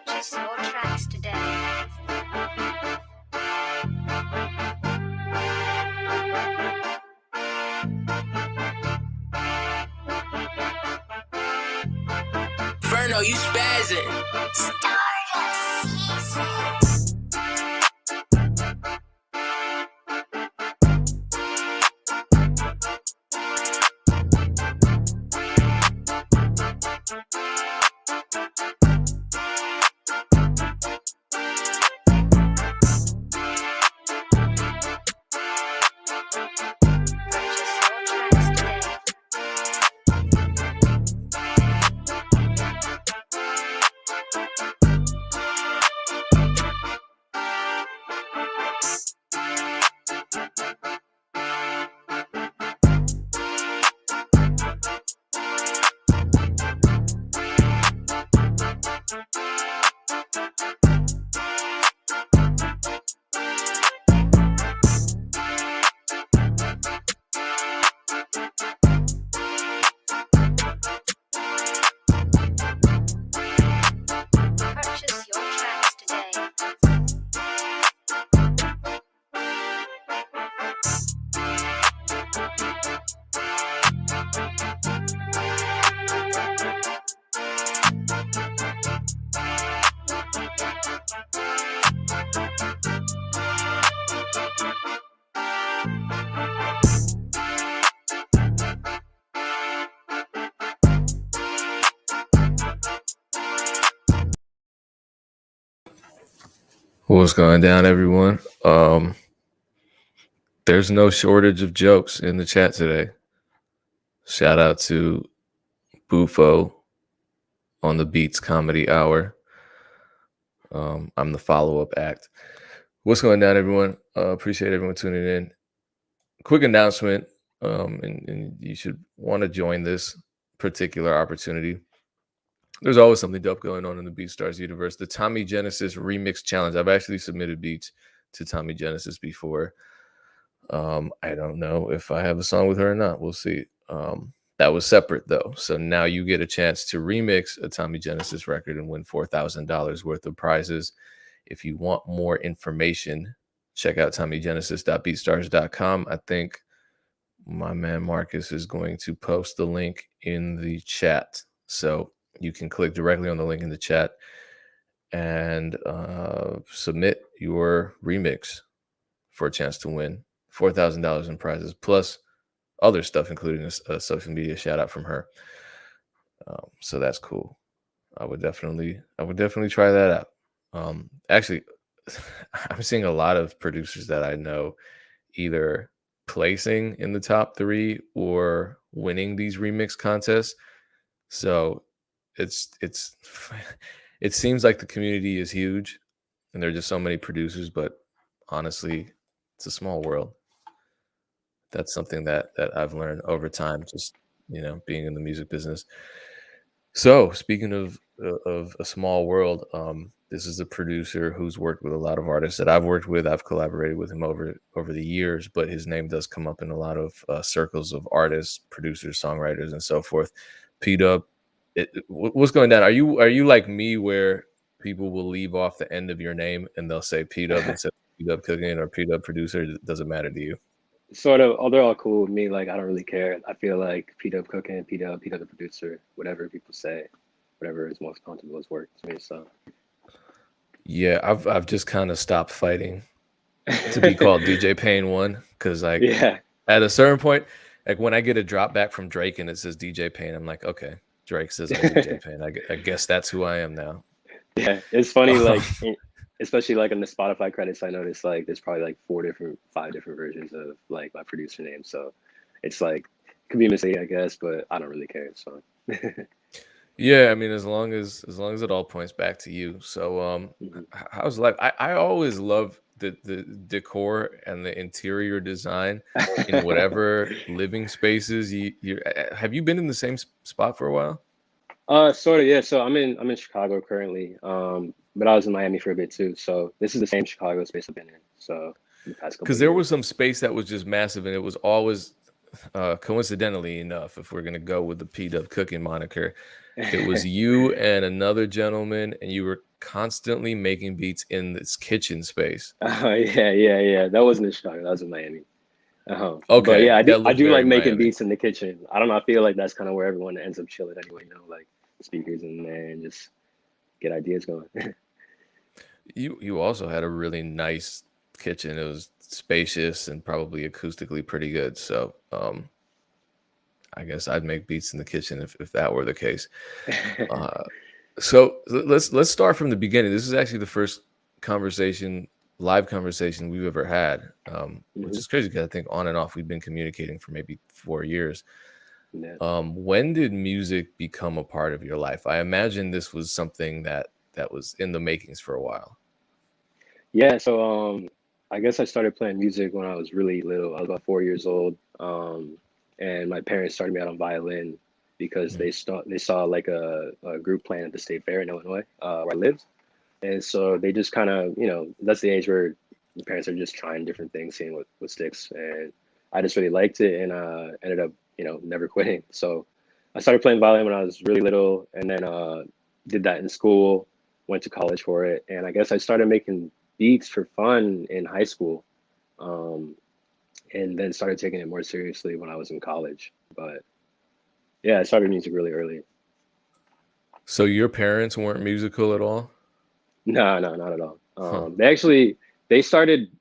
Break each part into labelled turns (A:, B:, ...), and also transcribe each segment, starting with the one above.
A: Purchase your tracks today.
B: Verno, you spazzing.
C: What's going down, everyone? There's no shortage of jokes in the chat today. Shout out to Bufo on the Beats Comedy Hour. I'm the follow-up act. What's going down, everyone? Appreciate everyone tuning in. Quick announcement, and you should want to join this particular opportunity. There's always something dope going on in the BeatStars universe. The Tommy Genesis Remix Challenge. I've actually submitted beats to Tommy Genesis before. I don't know if I have a song with her or not. We'll see. That was separate though. So now you get a chance to remix a Tommy Genesis record and win $4,000 worth of prizes. If you want more information, check out TommyGenesis.beatstars.com. I think my man Marcus is going to post the link in the chat. So you can click directly on the link in the chat and submit your remix for a chance to win $4,000 in prizes, plus other stuff, including a social media shout out from her. So that's cool. I would definitely try that out. Actually, I'm seeing a lot of producers that I know either placing in the top 3 or winning these remix contests. So it's it seems like the community is huge and there are just so many producers, but honestly, it's a small world. That's something that I've learned over time, just being in the music business. So speaking of a small world, this is a producer who's worked with a lot of artists that I've worked with. I've collaborated with him over the years, but his name does come up in a lot of circles of artists, producers, songwriters, and so forth. PDub, what's going down? Are you like me, where people will leave off the end of your name and they'll say PDub instead of PDub Cooking or PDub Producer? It doesn't matter to you.
D: Sort of, they're all cool with me. Like, I don't really care. I feel like PDub cooking, PDub the producer, whatever people say, whatever is most comfortable is work to me. So
C: yeah, I've just kind of stopped fighting to be called DJ Payne 1, because like
D: yeah,
C: at a certain point, like when I get a drop back from Drake and it says DJ Payne, I'm like, okay, Drake says I'm DJ Payne. I guess that's who I am now.
D: yeah. It's funny, like especially like in the Spotify credits, I noticed like there's probably like 5 different versions of like my producer name. So it's like could be a mistake, I guess, but I don't really care. So
C: Yeah, I mean, as long as it all points back to you. So how's life? I always love the decor and the interior design in whatever living spaces you have. You been in the same spot for a while?
D: Sort of, yeah. So I'm in Chicago currently. But I was in Miami for a bit too. So this is the same Chicago space I've been in. So in the past couple
C: Because
D: of
C: there
D: years.
C: was some space that was just massive, and it was always, coincidentally enough, if we're gonna go with the PDub Cooking moniker, it was you and another gentleman, and you were constantly making beats in this kitchen space.
D: Yeah. That wasn't in Chicago. That was in Miami. But
C: Okay,
D: yeah,
C: that
D: I
C: looked
D: do
C: very
D: like making
C: Miami.
D: beats in the kitchen. I don't know. I feel like that's kind of where everyone ends up chilling anyway. Like speakers in there and just get ideas going.
C: You also had a really nice kitchen. It was spacious and probably acoustically pretty good. So I guess I'd make beats in the kitchen if that were the case. So let's start from the beginning. This is actually the first live conversation we've ever had, which is crazy because I think on and off we've been communicating for maybe 4 years.
D: Yeah.
C: When did music become a part of your life? I imagine this was something that was in the makings for a while.
D: Yeah, so I guess I started playing music when I was really little. I was about 4 years old, and my parents started me out on violin because they saw like a group playing at the state fair in Illinois, where I lived, and so they just kind of that's the age where the parents are just trying different things, seeing what sticks, and I just really liked it, and ended up never quitting. So I started playing violin when I was really little, and then did that in school, went to college for it, and I guess I started making beats for fun in high school, um, and then started taking it more seriously when I was in college. But yeah, I started music really early.
C: So your parents weren't musical at all?
D: No, not at all.
C: Huh.
D: They started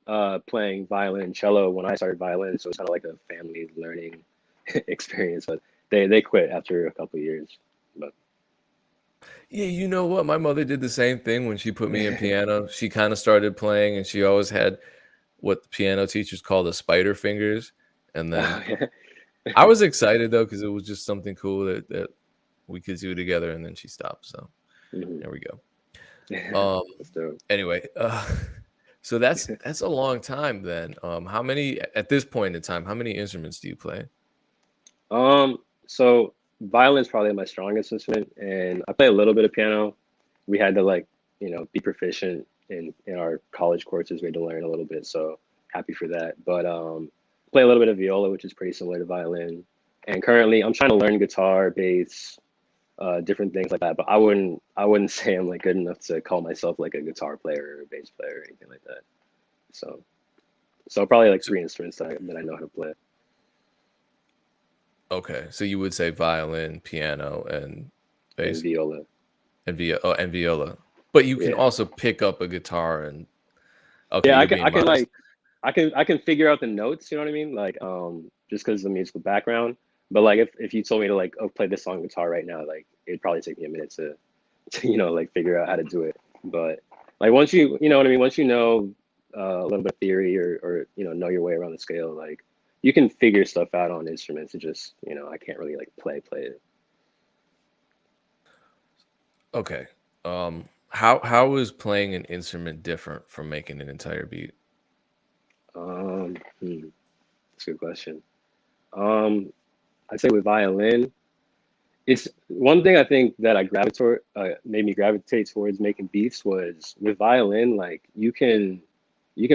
D: playing violin and cello when I started violin, so it's kind of like a family learning experience. But they quit after a couple of years. But
C: Yeah, you know what? My mother did the same thing when she put me in piano. She kind of started playing, and she always had what the piano teachers call the spider fingers, and then
D: Oh, yeah.
C: I was excited though because it was just something cool that we could do together, and then she stopped. So
D: Mhm.
C: there we go. Um,
D: That's dope.
C: anyway, so that's a long time then. How many at this point in time? How many instruments do you play?
D: So violin's probably my strongest instrument, and I play a little bit of piano. We had to like, be proficient in our college courses. We had to learn a little bit, so happy for that. But play a little bit of viola, which is pretty similar to violin. And currently, I'm trying to learn guitar, bass, different things like that. But I wouldn't say I'm like good enough to call myself like a guitar player or a bass player or anything like that. So, so probably like
C: So,
D: three instruments that I know how to play.
C: okay, so you would say violin, piano, and
D: And
C: bass,
D: viola.
C: and viola, but you can
D: Yeah.
C: also pick up a guitar and okay,
D: Yeah, I
C: you're
D: can
C: being
D: I can
C: modest.
D: like I can figure out the notes, you know what I mean? Like just because of the musical background. But like if you told me to like play this song guitar right now, like it'd probably take me a minute to like figure out how to do it. But like once you know what I mean, once you know a little bit of theory or know your way around the scale, like you can figure stuff out on instruments. It just I can't really like play it.
C: Okay. How is playing an instrument different from making an entire beat?
D: That's a good question. Um, I'd say with violin. It's one thing I think that made me gravitate towards making beats was with violin, like you can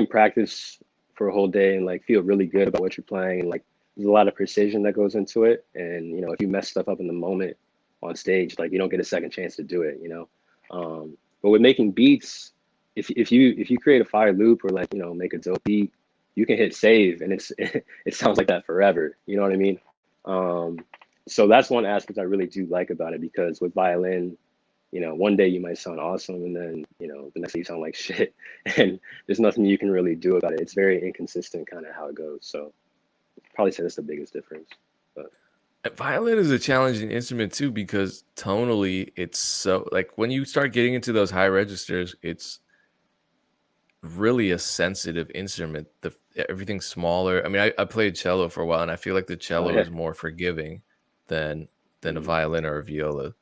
D: practice for a whole day and like feel really good about what you're playing and like there's a lot of precision that goes into it. And if you mess stuff up in the moment on stage, like you don't get a second chance to do it. But with making beats, if you create a fire loop or like make a dope beat, you can hit save and it sounds like that forever. You know what I mean? Um, so that's one aspect I really do like about it because with violin, one day you might sound awesome and then, the next day you sound like shit. And there's nothing you can really do about it. It's very inconsistent kind of how it goes. So probably say that's the biggest difference. But
C: Violin is a challenging instrument too because tonally it's so like when you start getting into those high registers, it's really a sensitive instrument. Everything's smaller. I mean, I played cello for a while, and I feel like the
D: oh
C: cello
D: yeah.
C: is more forgiving than a
D: Mhm.
C: violin or a viola.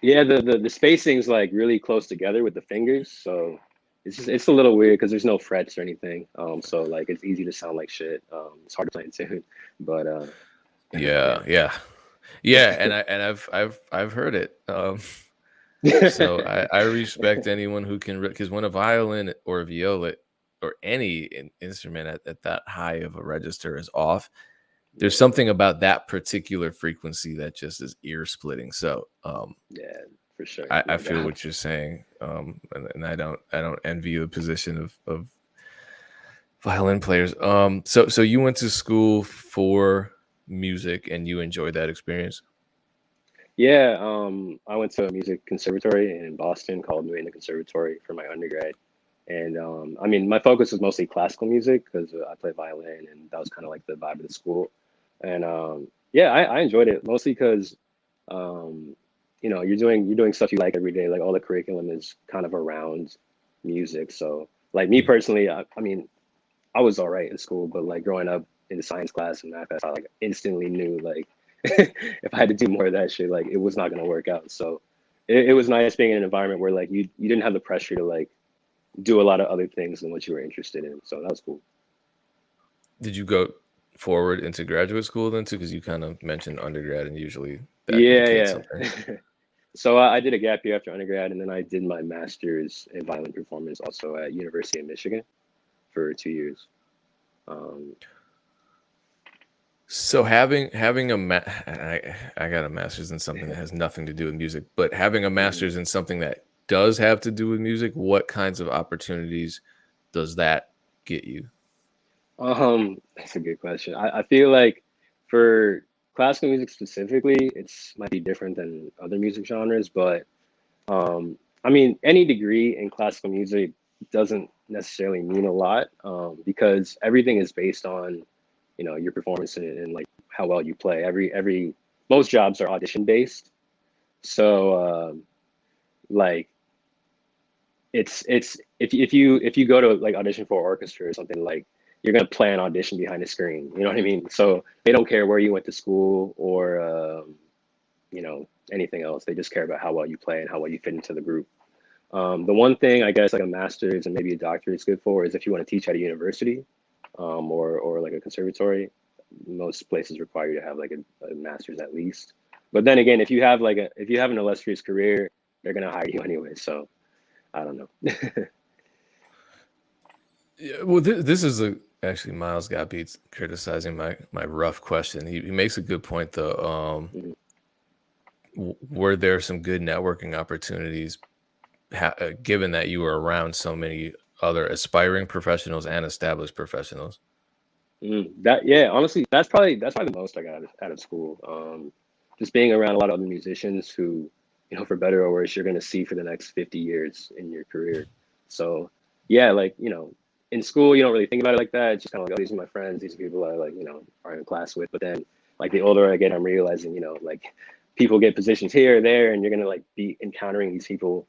D: Yeah, the spacing's like really close together with the fingers. So it's a little weird because there's no frets or anything. So like it's easy to sound like shit. It's hard to play in tune. But
C: Yeah,
D: yeah.
C: yeah, yeah. And I've heard it. So I respect anyone who can because when a violin or a viola or any instrument at that high of a register is off, there's
D: Yeah,
C: something about that particular frequency that just is ear splitting. So
D: yeah, for sure.
C: I
D: No
C: feel
D: doubt.
C: what you're saying, and I don't envy the position of violin players. So you went to school for music and you enjoyed that experience.
D: Yeah, I went to a music conservatory in Boston called New England Conservatory for my undergrad. And I mean, my focus was mostly classical music because I play violin and that was kind of like the vibe of the school. And yeah, I enjoyed it mostly because um, you're doing stuff you like every day. Like all the curriculum is kind of around music. So like me
C: Mm.
D: personally, I mean, I was all right in school, but like growing up in the science class and math class, I like instantly knew like if I had to do more of that shit, like it was not gonna work out. So it was nice being in an environment where like you didn't have the pressure to like do a lot of other things than what you were interested in. So that was cool.
C: Did you go forward into graduate school then too? Because you kind of mentioned undergrad, and usually that
D: Yeah,
C: indicates something.
D: yeah. So I did a gap year after undergrad, and then I did my master's in violin performance also at University of Michigan for 2 years. Um,
C: So having I got a master's in something that has nothing to do with music, but having a
D: mhm.
C: master's in something that does have to do with music, what kinds of opportunities does that get you?
D: That's a good question. I feel like for classical music specifically, it's might be different than other music genres, but I mean, any degree in classical music doesn't necessarily mean a lot because everything is based on, your performance and like how well you play. Every most jobs are audition based, so like it's if you go to like audition for orchestra or something, like you're gonna play an audition behind a screen. You know what I mean? So they don't care where you went to school or you know, anything else. They just care about how well you play and how well you fit into the group. The one thing I guess like a master's and maybe a doctorate is good for is if you want to teach at a university, or like a conservatory. Most places require you to have like a master's at least. But then again, if you have an illustrious career, they're gonna hire you anyway. So I don't know.
C: Yeah, well, this is actually Miles got beats criticizing my rough question. He makes a good point though.
D: Mhm.
C: Were there some good networking opportunities, given that you were around so many other aspiring professionals and established professionals?
D: That yeah, honestly, that's probably the most I got out of school. Just being around a lot of other musicians who, you know, for better or worse, you're gonna see for the next 50 years in your career. So yeah, like, you know, in school you don't really think about it like that. It's just kind of like, oh, these are my friends, these are people I like, you know, are in class with. But then like the older I get, I'm realizing, you know, like people get positions here or there, and you're gonna like be encountering these people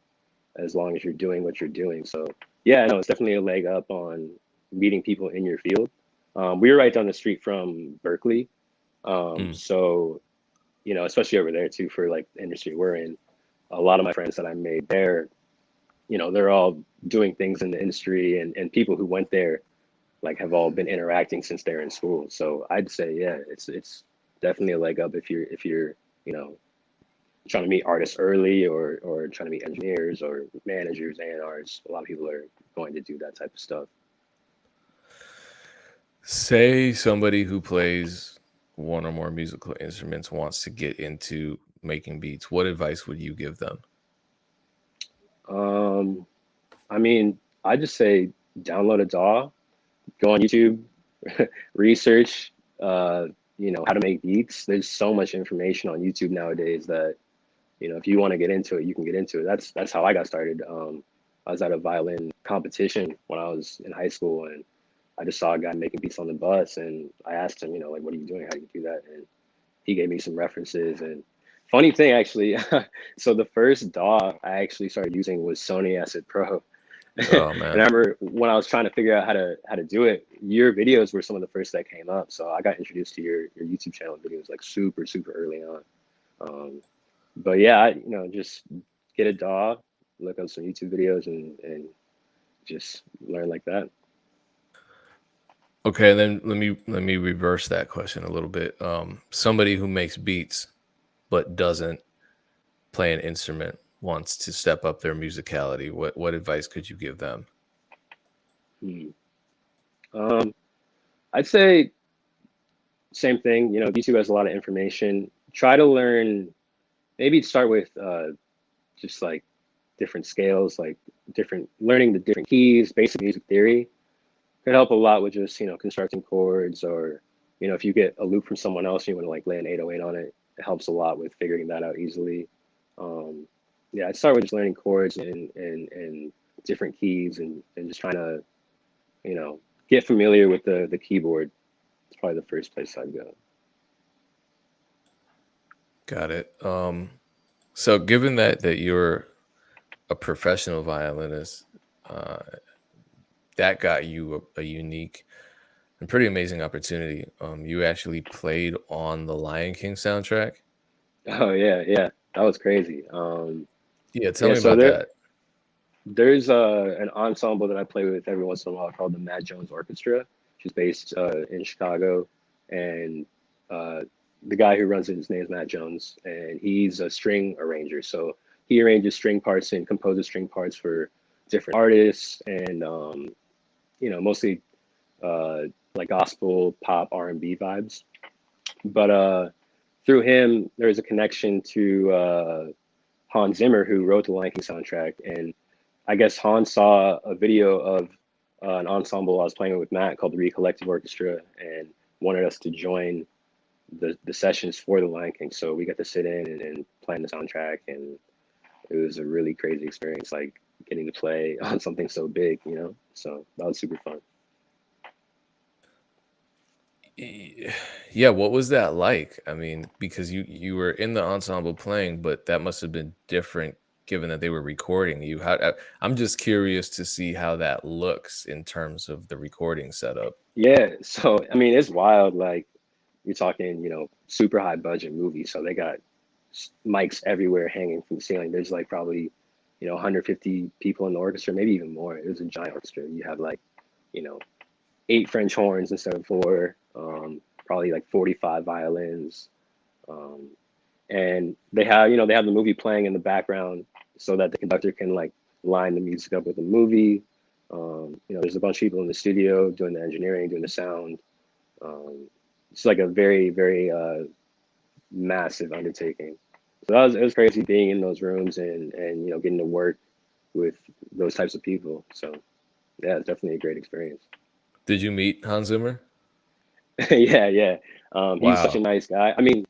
D: as long as you're doing what you're doing. So yeah, no, it's definitely a leg up on meeting people in your field. We were right down the street from Berkeley,
C: Mm.
D: so you know, especially over there too, for like the industry we're in. A lot of my friends that I made there, you know, they're all doing things in the industry, and people who went there like have all been interacting since they're in school. So I'd say, yeah, it's definitely a leg up if you're you know, trying to meet artists early, or trying to meet engineers or managers and artists. A lot of people are going to do that type of stuff.
C: Say somebody who plays one or more musical instruments wants to get into making beats. What advice would you give them?
D: Um, I mean, I just say download a DAW, go on YouTube, research, you know, how to make beats. There's so much information on YouTube nowadays that, you know, if you want to get into it, you can get into it. That's how I got started. I was at a violin competition when I was in high school, and I just saw a guy making beats on the bus, and I asked him, you know, like, what are you doing? How do you do that? And he gave me some references. And funny thing, actually, so the first DAW I actually started using was Sony Acid Pro.
C: Oh
D: And I
C: man.
D: remember when I was trying to figure out how to do it, your videos were some of the first that came up. So I got introduced to your YouTube channel videos like super early on. Um, but yeah, you know, just get a DAW, look up some YouTube videos, and just learn like that.
C: Okay, then let me reverse that question a little bit. Somebody who makes beats but doesn't play an instrument wants to step up their musicality. What advice could you give them?
D: Hmm. Um, I'd say same thing. You know, YouTube has a lot of information. Try to learn. Maybe start with just like different scales, like different learning the different keys, basic music theory could help a lot with just, you know, constructing chords, or, you know, if you get a loop from someone else and you want to like lay an 808 on it, it helps a lot with figuring that out easily. Um, yeah, I'd start with just learning chords and different keys, and just trying to, you know, get familiar with the keyboard. It's probably the first place I'd go.
C: Got it. So given that you're a professional violinist, uh, that got you a unique and pretty amazing opportunity. You actually played on the Lion King soundtrack.
D: Oh yeah, yeah, that was crazy.
C: Yeah, tell
D: Yeah,
C: me
D: so
C: about that.
D: there's an ensemble that I play with every once in a while called the Matt Jones Orchestra, which is based in Chicago, and uh, the guy who runs it, his name is Matt Jones, and he's a string arranger. So he arranges string parts and composes string parts for different artists, and you know, mostly uh, like gospel, pop, R&B vibes. But through him, there's a connection to Hans Zimmer, who wrote the Lion King soundtrack, and I guess Han saw a video of an ensemble I was playing with Matt called the Recollective Orchestra, and wanted us to join the sessions for the Lion King. So we got to sit in and plan the soundtrack, and it was a really crazy experience, like getting to play on something so big, you know. So that was super fun.
C: Yeah, what was that like? I mean, because you were in the ensemble playing, but that must have been different given that they were recording you. I'm just curious to see how that looks in terms of the recording setup.
D: Yeah, so I mean, it's wild. Like you're talking, super high budget movie, so they got mics everywhere hanging from the ceiling. There's like probably, 150 people in the orchestra, maybe even more. It was a giant orchestra. You have like, you know, 8 French horns instead of 4, probably like 45 violins. Um, and they have the movie playing in the background so that the conductor can like line the music up with the movie. There's a bunch of people in the studio doing the engineering, doing the sound. Um, it's like a very, very massive undertaking. So it was crazy being in those rooms and getting to work with those types of people. So yeah, it's definitely a great experience.
C: Did you meet Hans Zimmer?
D: Yeah, yeah. He's such a
C: Wow.
D: nice guy. I mean,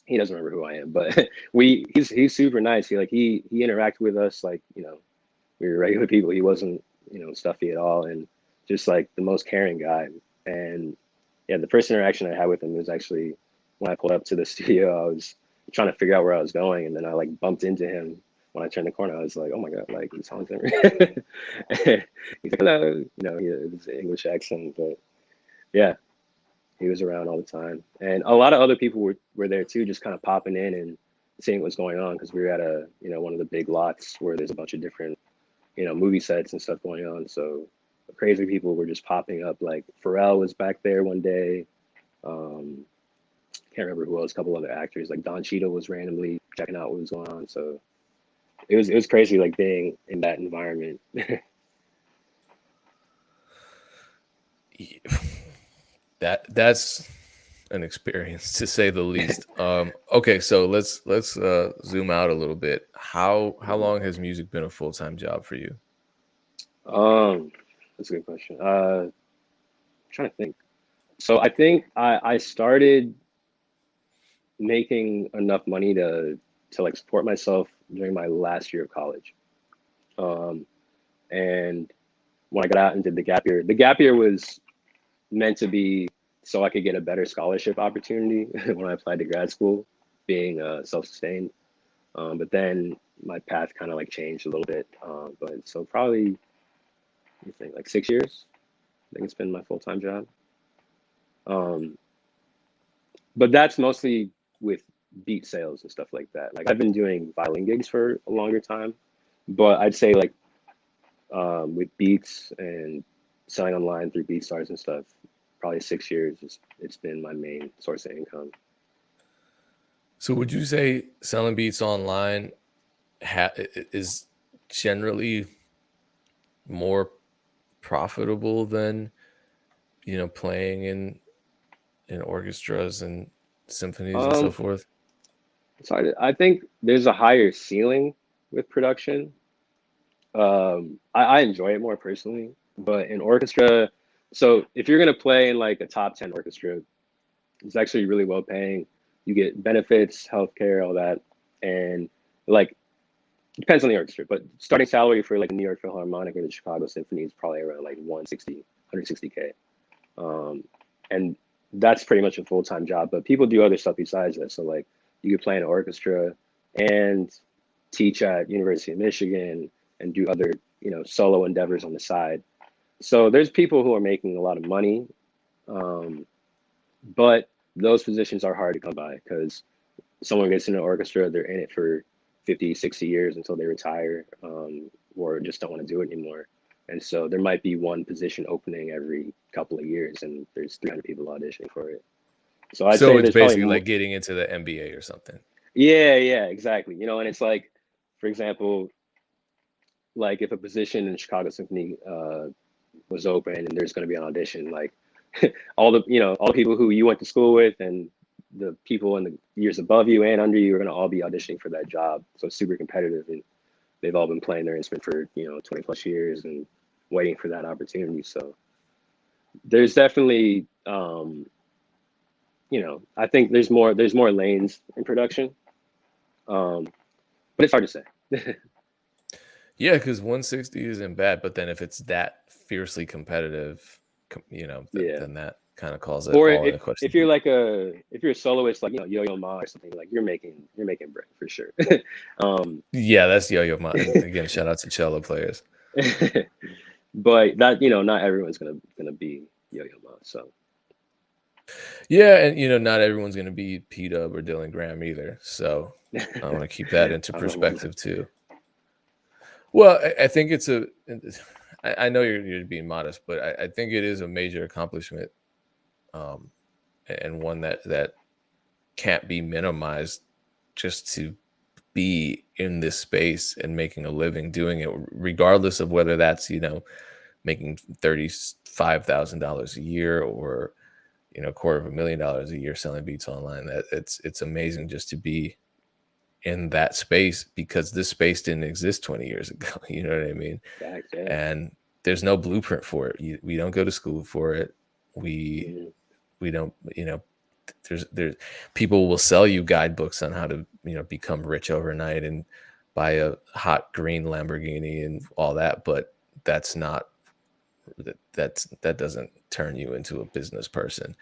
D: he doesn't remember who I am, but he's super nice. He interacted with us like we were regular people. He wasn't stuffy at all, and just like the most caring guy. And yeah, the first interaction I had with him was actually when I pulled up to the studio. I was trying to figure out where I was going, and then I like bumped into him when I turned the corner. I was like, oh my god, like it's Hans Zimmer. He's like, hello, it was an English accent, but yeah, he was around all the time, and a lot of other people were there too, just kind of popping in and seeing what's going on because we were at a one of the big lots where there's a bunch of different movie sets and stuff going on. So crazy people were just popping up. Like Pharrell was back there one day. Um, can't remember who else. A couple other actors like Don Cheadle was randomly checking out what was going on. So it was crazy like being in that environment.
C: That's an experience to say the least. Okay, so let's zoom out a little bit. How long has music been a full-time job for you?
D: That's a good question. Trying to think. So I think I started making enough money to like support myself during my last year of college. Um, and when I got out and did the gap year was meant to be so I could get a better scholarship opportunity when I applied to grad school, being self-sustained. But then my path kind of like changed a little bit. But so probably, I think like 6 years. I think it's been my full-time job. Um, but that's mostly with beat sales and stuff like that. Like I've been doing violin gigs for a longer time, but I'd say like with beats and selling online through BeatStars and stuff, probably 6 years. It's been my main source of income.
C: So would you say selling beats online is generally more profitable than playing in orchestras and symphonies and so
D: Um,
C: forth?
D: so I think there's a higher ceiling with production. I enjoy it more personally, but in orchestra, so if you're gonna play in like a top 10 orchestra, it's actually really well paying. You get benefits, healthcare, all that, and like it depends on the orchestra, but starting salary for like the New York Philharmonic or the Chicago Symphony is probably around like 160K. Um, and that's pretty much a full-time job, but people do other stuff besides that. So like you could play in an orchestra and teach at University of Michigan and do other, solo endeavors on the side. So there's people who are making a lot of money, um, but those positions are hard to come by because someone gets in an orchestra, they're in it for 50, 60 years until they retire, or just don't want to do it anymore. And so there might be one position opening every couple of years, and there's 300 people auditioning for it. So I'd
C: So
D: say
C: it's
D: there's probably
C: basically
D: more.
C: like getting into the NBA or something.
D: Yeah, yeah, exactly. And it's like, for example, like if a position in Chicago Symphony was open and there's going to be an audition, like all the people who you went to school with and the people in the years above you and under you are going to all be auditioning for that job. So it's super competitive, and they've all been playing their instrument for 20 plus years and waiting for that opportunity. So there's definitely I think there's more lanes in production, um, but it's hard to say.
C: Yeah, because 160 isn't bad, but then if it's that fiercely competitive,
D: Yeah,
C: then kind of calls it
D: Or
C: all into question.
D: if you're like if you're a soloist, like, you know, Yo-Yo Ma or something, like you're making bread for sure.
C: Yeah, that's Yo-Yo Ma. And again, shout out to cello players.
D: But that, you know, not everyone's gonna be Yo-Yo Ma. So
C: Yeah, and not everyone's going to be PDub or Dylan Graham either. So I want to keep that into
D: I don't know about
C: perspective too. Well, I think it's I know you're being modest, but I think it is a major accomplishment, um, and one that can't be minimized, just to be in this space and making a living doing it, regardless of whether that's making $35,000 a year or $250,000 a year selling beats online. That it's amazing just to be in that space, because this space didn't exist 20 years ago. You know what I mean?
D: facts, yeah.
C: And there's no blueprint for it. We don't go to school for it. We
D: Mhm.
C: we don't, there's people will sell you guidebooks on how to become rich overnight and buy a hot green Lamborghini and all that, but that's not that doesn't turn you into a business person.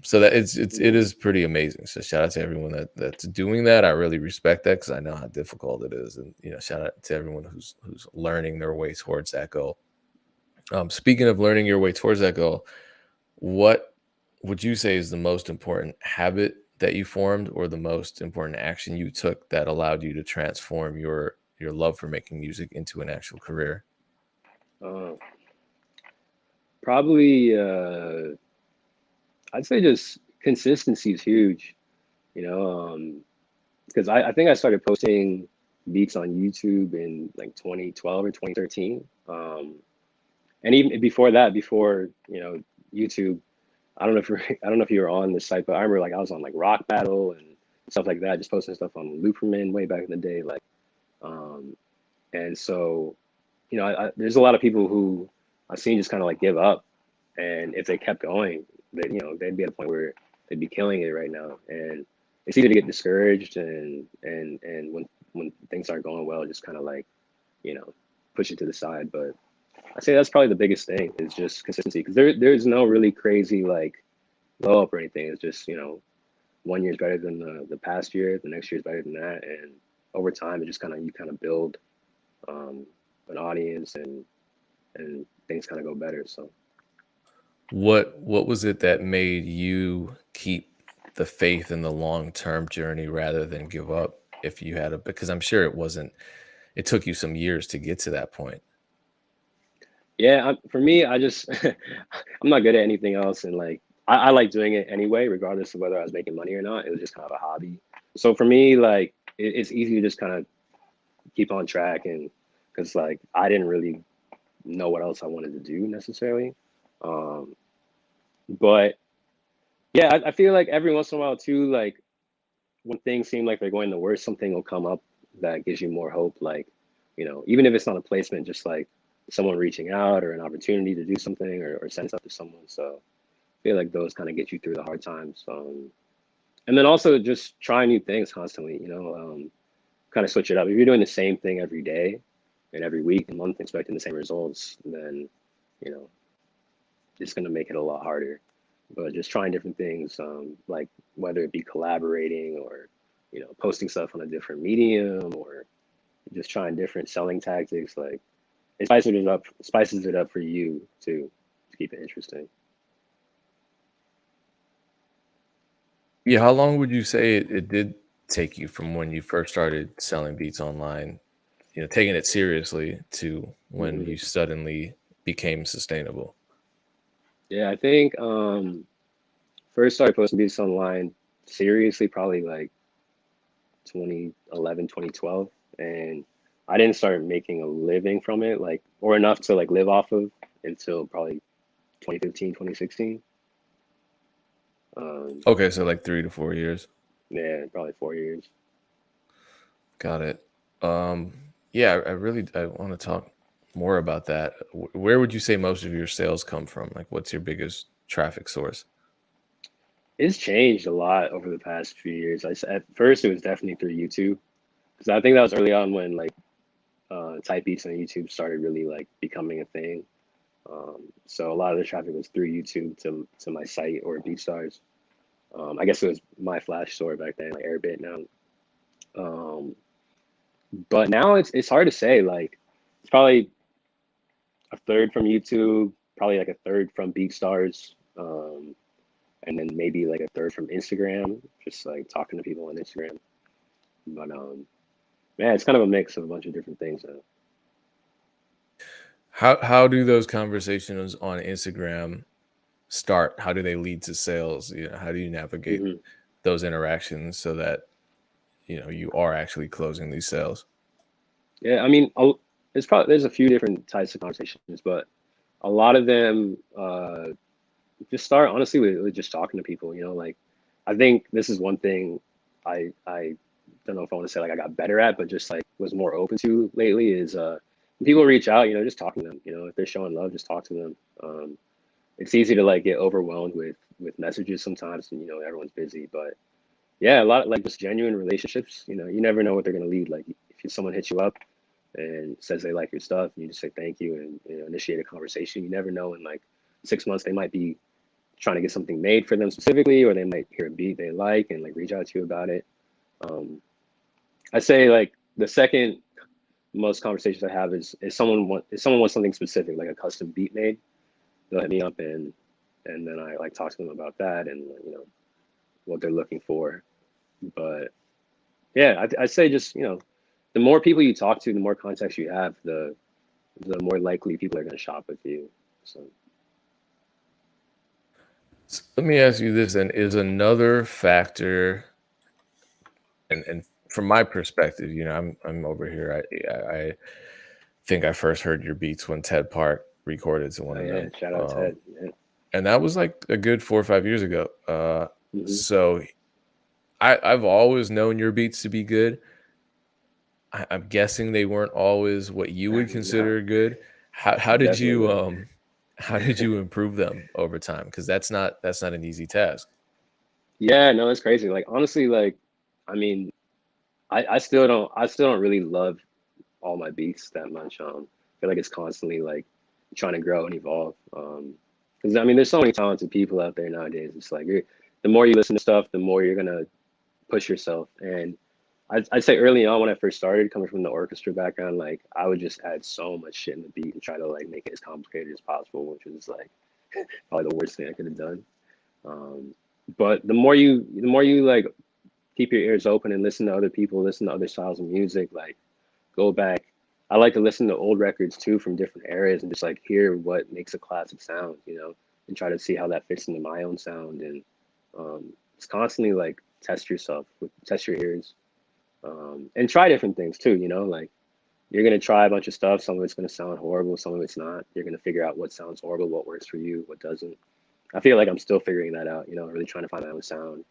C: So that it is pretty amazing. So shout out to everyone that's doing that. I really respect that, because I know how difficult it is, and shout out to everyone who's learning their way towards that goal. Speaking of learning your way towards that goal, what would you say is the most important habit that you formed, or the most important action you took that allowed you to transform your love for making music into an actual career?
D: Uh, Probably, I'd say just consistency is huge, you know, because I think I started posting beats on YouTube in like 2012 or 2013. And even before that, before, you know, YouTube, I don't know if you're, I don't know if you were on this site, but I remember like I was on like Rock Battle and stuff like that, just posting stuff on Looperman way back in the day. Like, um, and so, you know, there's a lot of people who I've seen just kind of like give up, and if they kept going, that, you know, they'd be at a point where they'd be killing it right now. And it's easy to get discouraged, and when things aren't going well, just kind of like, you know, push it to the side. But I say that's probably the biggest thing, is just consistency, because there's no really crazy like blow up or anything. It's just, you know, 1 year is better than the past year, the next year is better than that, and over time it just kind of, you kind of build um, an audience, and things kind of go better. So
C: What was it that made you keep the faith in the long-term journey rather than give up? If you had because I'm sure it took you some years to get to that point.
D: yeah, for me, I just I'm not good at anything else, and like I like doing it anyway, regardless of whether I was making money or not. It was just kind of a hobby. So for me, like it's easy to just kind of keep on track, and because like I didn't really know what else I wanted to do necessarily. Um, but yeah, I feel like every once in a while too, like when things seem like they're going the worst, something will come up that gives you more hope. Like, you know, even if it's not a placement, just like someone reaching out or an opportunity to do something, or send stuff to someone. So I feel like those kind of get you through the hard times. And then also just try new things constantly, you know, kind of switch it up. If you're doing the same thing every day and every week and month, expecting the same results, then, you know, it's going to make it a lot harder. But just trying different things, like whether it be collaborating, or, you know, posting stuff on a different medium, or just trying different selling tactics, like it spices it up for you to keep it interesting.
C: Yeah, how long would you say it did take you from when you first started selling beats online, taking it seriously, to when
D: Hmm.
C: you suddenly became sustainable?
D: Yeah, I think first started posting beats online seriously probably like 2011, 2012, and I didn't start making a living from it, like, or enough to like live off of, until probably 2015, 2016. Um,
C: Okay, so like 3 to 4 years.
D: yeah, probably 4 years.
C: Got it. Um, yeah, I want to talk more about that. Where would you say most of your sales come from? Like, what's your biggest traffic source?
D: It's changed a lot over the past few years. At first it was definitely through YouTube, because I think that was early on when like type beats on YouTube started really like becoming a thing. So a lot of the traffic was through YouTube to my site or BeatStars. I guess it was my Flash store back then, like Airbit now. Um, but now it's hard to say. Like it's probably a third from YouTube, probably like a third from BeatStars, and then maybe like a third from Instagram, just like talking to people on Instagram. But man, it's kind of a mix of a bunch of different things.
C: How do those conversations on Instagram start? How do they lead to sales? You know, how do you navigate
D: Mhm.
C: those interactions so that you are actually closing these sales?
D: Yeah, I mean, there's a few different types of conversations, but a lot of them just start honestly with just talking to people. Like I think this is one thing I don't know if I want to say like I got better at, but just like was more open to lately is when people reach out, just talking to them. If they're showing love, just talk to them. It's easy to like get overwhelmed with messages sometimes, and everyone's busy, but yeah, a lot of like just genuine relationships. You never know what they're gonna lead. Like if someone hits you up and says they like your stuff, and you just say thank you and initiate a conversation. You never know in like 6 months they might be trying to get something made for them specifically, or they might hear a beat they like and like reach out to you about it. Um, I say like the second most conversations I have is if someone wants something specific like a custom beat made, they'll hit me up and then I like talk to them about that and what they're looking for. But yeah, I say just the more people you talk to, the more contacts you have, the more likely people are going to shop with you. So
C: Let me ask you this, and is another factor, and from my perspective, I'm over here. I think I first heard your beats when Ted Park recorded to one of
D: yeah,
C: them,
D: shout out Ted. Yeah.
C: and that was like a good 4 or 5 years ago.
D: Hmm.
C: So I've always known your beats to be good. I'm guessing they weren't always what you would
D: No,
C: consider good. How did
D: definitely
C: you
D: not.
C: how did you improve them over time? Because that's not an easy task.
D: Yeah, no, it's crazy. Like honestly, like I mean, I still don't really love all my beats that much. I feel like it's constantly like trying to grow and evolve. Because I mean, there's so many talented people out there nowadays. It's like the more you listen to stuff, the more you're gonna push yourself. And I'd say early on when I first started, coming from the orchestra background, like I would just add so much shit in the beat and try to like make it as complicated as possible, which was like probably the worst thing I could have done. Um, but the more you like keep your ears open and listen to other people, listen to other styles of music, like go back. I like to listen to old records too from different eras and just like hear what makes a classic sound, and try to see how that fits into my own sound. And it's constantly like test your ears, and try different things too. Like you're gonna try a bunch of stuff. Some of it's gonna sound horrible, some of it's not. You're gonna figure out what sounds horrible, what works for you, what doesn't. I feel like I'm still figuring that out. Really trying to find my own sound.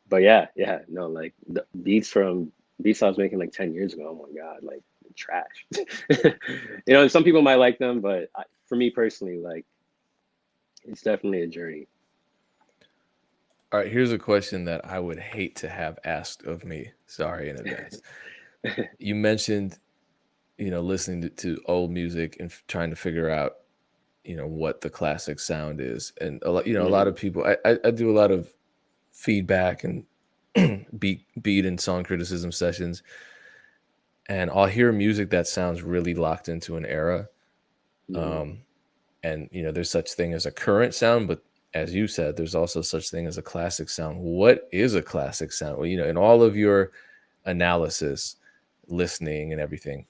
D: But yeah, no, like the beats I was making like 10 years ago. Oh my god, like trash. Some people might like them, but for me personally, like it's definitely a journey.
C: All right, here's a question that I would hate to have asked of me. Sorry in advance. You mentioned, listening to old music and trying to figure out, what the classic sound is. And a lot
D: Mhm.
C: of people, I do a lot of feedback and beat and song criticism sessions, and I'll hear music that sounds really locked into an era.
D: Mhm.
C: Um, and there's such thing as a current sound, but as you said, there's also such thing as a classic sound. What is a classic sound? Well, in all of your analysis, listening, and everything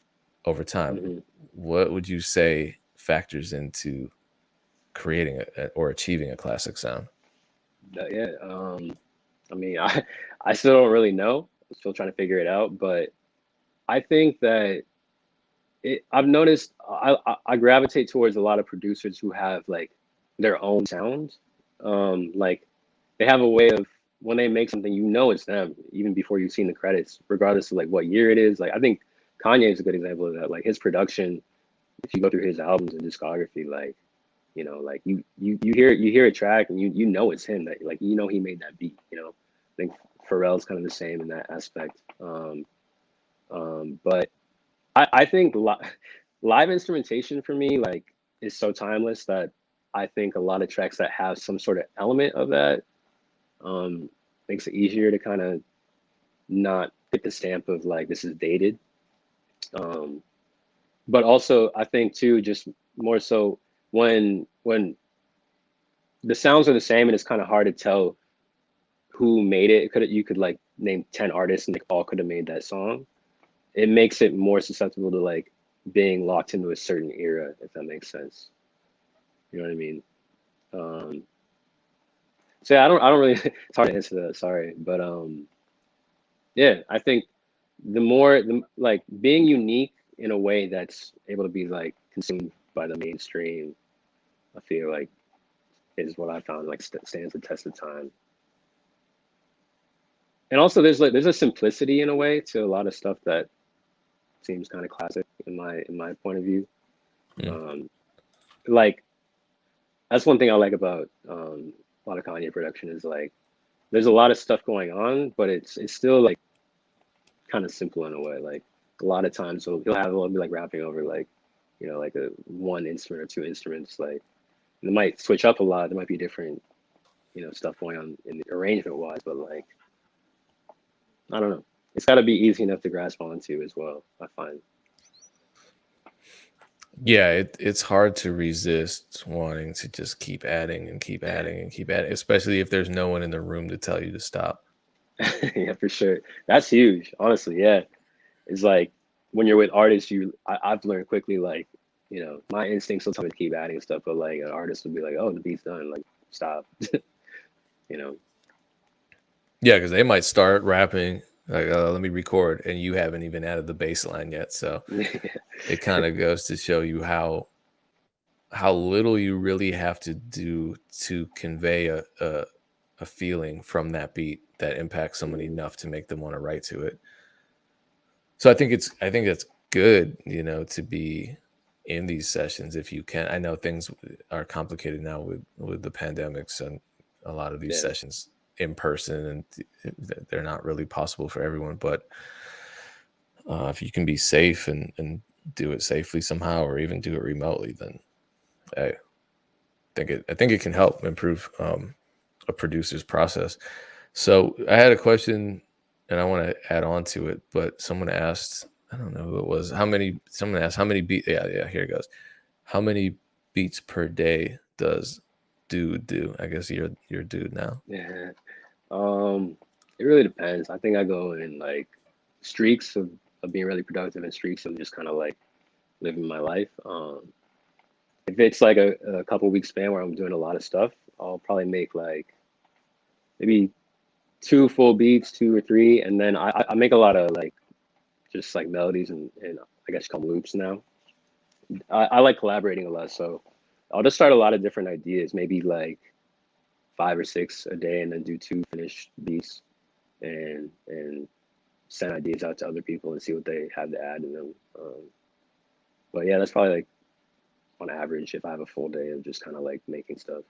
C: over time,
D: Mhm.
C: what would you say factors into creating or achieving a classic sound?
D: Yeah. I mean, I still don't really know. I'm still trying to figure it out, but I think that I've noticed I gravitate towards a lot of producers who have like their own sound. Like they have a way of when they make something, it's them even before you've seen the credits, regardless of like what year it is. Like I think Kanye is a good example of that. Like his production, if you go through his albums and discography, like like you hear a track and you know it's him, that like he made that beat. I think Pharrell's kind of the same in that aspect. But I think live instrumentation for me, like is so timeless that I think a lot of tracks that have some sort of element of that um, makes it easier to kind of not get the stamp of like this is dated. Um, but also, I think too, just more so when the sounds are the same and it's kind of hard to tell who made it. You could like name 10 artists and they all could have made that song. It makes it more susceptible to like being locked into a certain era, if that makes sense. You know what I mean? Um, so yeah, I don't really. It's hard to answer that. Sorry, but yeah, I think the like being unique in a way that's able to be like consumed by the mainstream, I feel like is what I found like stands the test of time. And also, there's a simplicity in a way to a lot of stuff that seems kind of classic in my point of view.
C: Mm.
D: Like that's one thing I like about a lot of Kanye production is like there's a lot of stuff going on, but it's still like kind of simple in a way. Like a lot of times he'll be like rapping over like like a one instrument or two instruments. Like it might switch up a lot. There might be different stuff going on in the arrangement wise, but like I don't know. It's got to be easy enough to grasp onto as well, I find.
C: Yeah, it's hard to resist wanting to just keep adding and keep adding and keep adding, especially if there's no one in the room to tell you to stop.
D: Yeah, for sure. That's huge, honestly. Yeah, it's like when you're with artists, I've learned quickly like my instincts will tell me to keep adding stuff, but like an artist will be like, oh, the beat's done, like stop. you know.
C: Yeah, because they might start rapping like, let me record, and you haven't even added the bass line yet. So it kind of goes to show you how little you really have to do to convey a feeling from that beat that impacts someone enough to make them want to write to it. So I think that's good, to be in these sessions if you can. I know things are complicated now with the pandemics and a lot of these sessions in person, and they're not really possible for everyone. But if you can be safe and do it safely somehow, or even do it remotely, then I think it can help improve a producer's process. So I had a question, and I want to add on to it. But someone asked, I don't know who it was, someone asked how many beats. Yeah, here it goes. How many beats per day does dude do? I guess you're dude now.
D: Yeah. It really depends. I think I go in like streaks of being really productive and streaks of just kind of like living my life. If it's like a couple weeks span where I'm doing a lot of stuff, I'll probably make like maybe two full beats, two or three, and then I make a lot of like just like melodies and I guess you call them loops now. I like collaborating a lot, so I'll just start a lot of different ideas, maybe like 5 or 6 a day, and then do two finished beats and send ideas out to other people and see what they have to add in them. But yeah, that's probably like on average if I have a full day of just kind of like making stuff.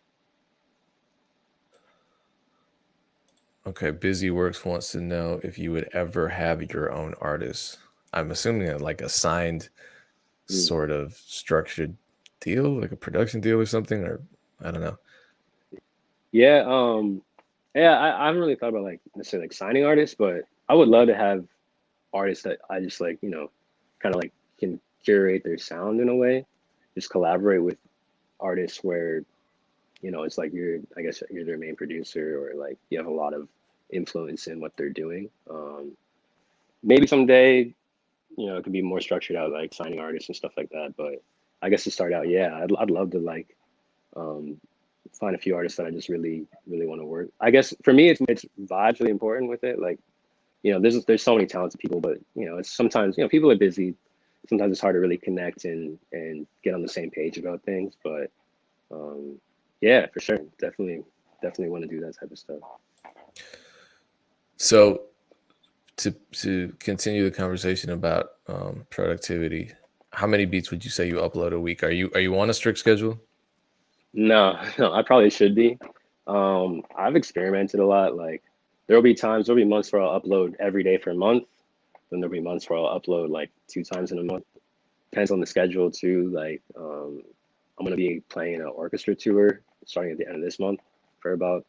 C: Okay, Busy Works wants to know if you would ever have your own artist. I'm assuming like a signed sort of structured deal, like a production deal or something, or I don't know.
D: Yeah, I haven't really thought about like necessarily like signing artists, but I would love to have artists that I just like, kind of like can curate their sound in a way, just collaborate with artists where, it's like I guess you're their main producer or like you have a lot of influence in what they're doing. Maybe someday, it could be more structured out like signing artists and stuff like that. But I guess to start out, yeah, I'd love to like um, find a few artists that I just really, really want to work. I guess for me, it's vibes really important with it. Like, there's so many talented people, but it's sometimes people are busy. Sometimes it's hard to really connect and get on the same page about things. But yeah, for sure, definitely want to do that type of stuff.
C: So to continue the conversation about productivity, how many beats would you say you upload a week? Are you on a strict schedule?
D: No, no, I probably should be. I've experimented a lot. Like there'll be months where I'll upload every day for a month. Then there'll be months where I'll upload like 2 times in a month. Depends on the schedule too. Like I'm gonna be playing an orchestra tour starting at the end of this month for about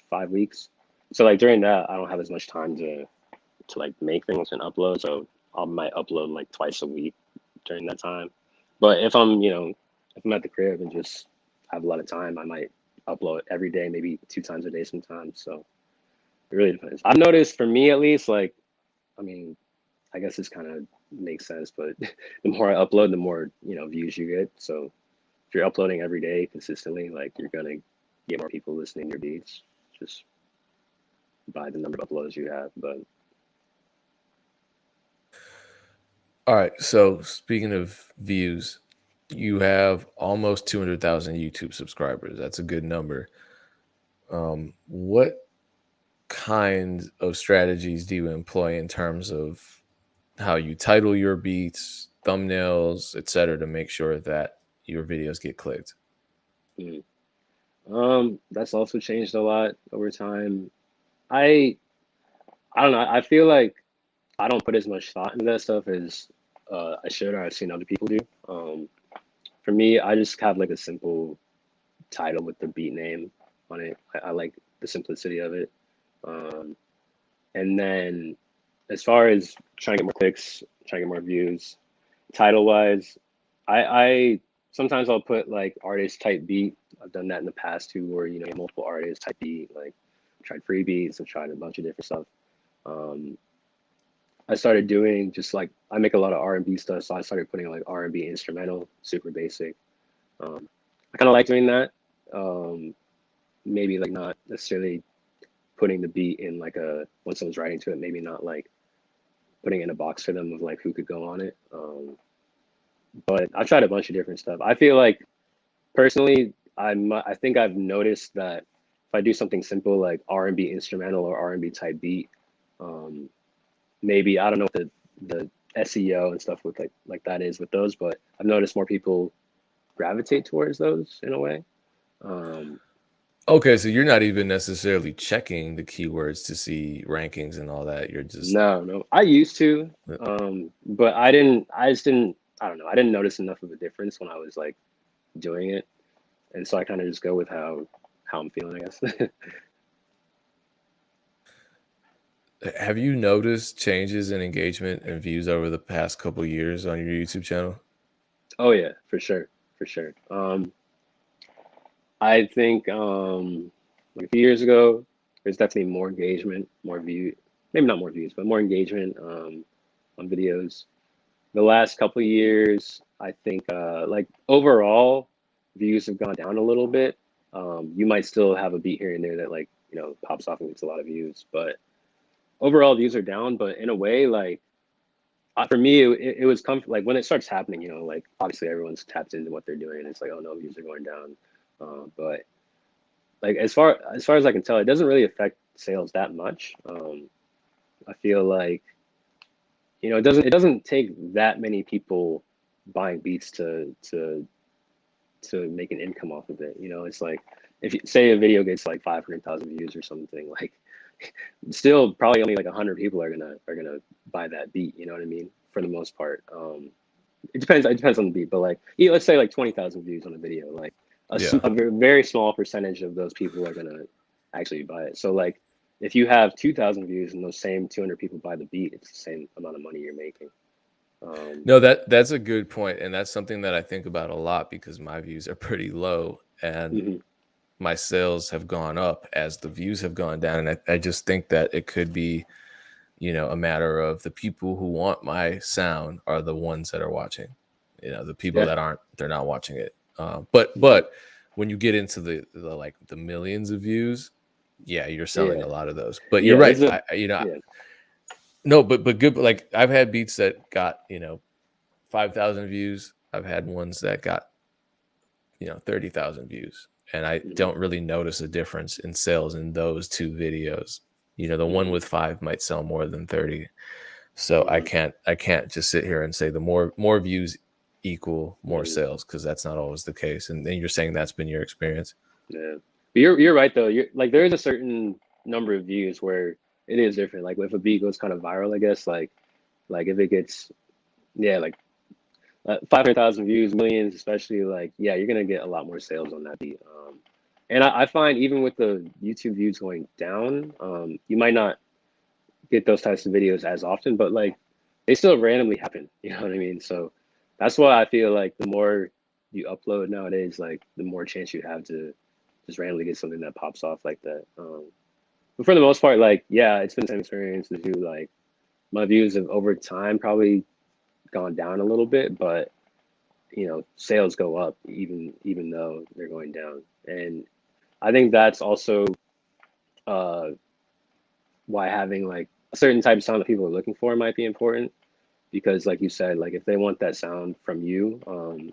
D: 5 weeks. So like during that, I don't have as much time to like make things and upload. So I might upload like twice a week during that time. But if I'm, if I'm at the crib and just have a lot of time, I might upload every day, maybe 2 times a day sometimes. So it really depends. I've noticed for me at least, like, I mean, I guess this kind of makes sense, but the more I upload, the more, views you get. So if you're uploading every day consistently, like you're gonna get more people listening to your beats just by the number of uploads you have. But
C: All right. So speaking of views, you have almost 200,000 YouTube subscribers. That's a good number. What kind of strategies do you employ in terms of how you title your beats, thumbnails, etc., to make sure that your videos get clicked?
D: mm, that's also changed a lot over time. I I don't know. I feel like I don't put as much thought into that stuff as I should or I've seen other people do. For me, I just have like a simple title with the beat name on it. I like the simplicity of it. Um, and then as far as trying to get more clicks, trying to get more views, title wise, I sometimes I'll put like artist type beat. I've done that in the past too, where multiple artists type beat. Like tried free beats, I've tried a bunch of different stuff. Um, I started doing just like I make a lot of R&B stuff, so I started putting like R&B instrumental, super basic. I kind of like doing that. Um, Maybe like not necessarily putting the beat in like a when someone's writing to it, maybe not like putting in a box for them of like who could go on it. But I've tried a bunch of different stuff. I feel like personally, I think I've noticed that if I do something simple like R&B instrumental or R&B type beat, um, maybe I don't know what the SEO and stuff with like that is with those, but I've noticed more people gravitate towards those in a way. Um,
C: Okay, so you're not even necessarily checking the keywords to see rankings and all that. You're just
D: no, I used to, but I didn't. I just didn't. I don't know. I didn't notice enough of a difference when I was like doing it, and so I kind of just go with how I'm feeling, I guess.
C: have you noticed changes in engagement and views over the past couple years on your YouTube channel?
D: Oh yeah, for sure, for sure. I think like a few years ago, there's definitely more engagement, more view, maybe not more views, but more engagement on videos. The last couple of years, I think like overall views have gone down a little bit. You might still have a beat here and there that like pops off and gets a lot of views, but overall views are down. But in a way, like for me, it was like when it starts happening, like obviously everyone's tapped into what they're doing, and it's like, oh no, views are going down. But like as far as I can tell, it doesn't really affect sales that much. I feel like it doesn't take that many people buying beats to make an income off of it. It's like if you say a video gets like 500,000 views or something, like still probably only like 100 people are gonna buy that beat. You know what I mean? For the most part, it depends. It depends on the beat, but like let's say like 20,000 views on a video, like
C: Yeah.
D: a very, very small percentage of those people are gonna actually buy it. So like if you have 2,000 views and those same 200 people buy the beat, it's the same amount of money you're making. Um,
C: No, that's a good point, and that's something that I think about a lot because my views are pretty low, and
D: mhm.
C: my sales have gone up as the views have gone down. And I just think that it could be, a matter of the people who want my sound are the ones that are watching. The people
D: Yeah.
C: that aren't, they're not watching it. But when you get into the like the millions of views, yeah, you're selling
D: Yeah.
C: a lot of those. But you're
D: Yeah.
C: right.
D: It's a yeah.
C: No, but good. Like I've had beats that got 5,000 views. I've had ones that got 30,000 views, and I
D: Mhm,
C: don't really notice a difference in sales in those two videos. The one
D: mhm,
C: with 5 might sell more than 30. So I
D: mhm,
C: can't just sit here and say the more views equal more
D: mhm.
C: sales, because that's not always the case. And then you're saying that's been your experience.
D: Yeah. But you're right though. You're like there is a certain number of views where it is different. Like if a beat goes kind of viral, I guess like if it gets yeah, like 500,000 views, millions, especially, like, yeah, you're gonna get a lot more sales on that beat. And I find even with the YouTube views going down, you might not get those types of videos as often, but like they still randomly happen. You know what I mean? So that's why I feel like the more you upload nowadays, like the more chance you have to just randomly get something that pops off like that. But for the most part, like, yeah, it's been the same experience as you. Like, my views have over time probably gone down a little bit, but sales go up even though they're going down. And I think that's also uh, why having like a certain type of sound that people are looking for might be important, because like you said, like if they want that sound from you, and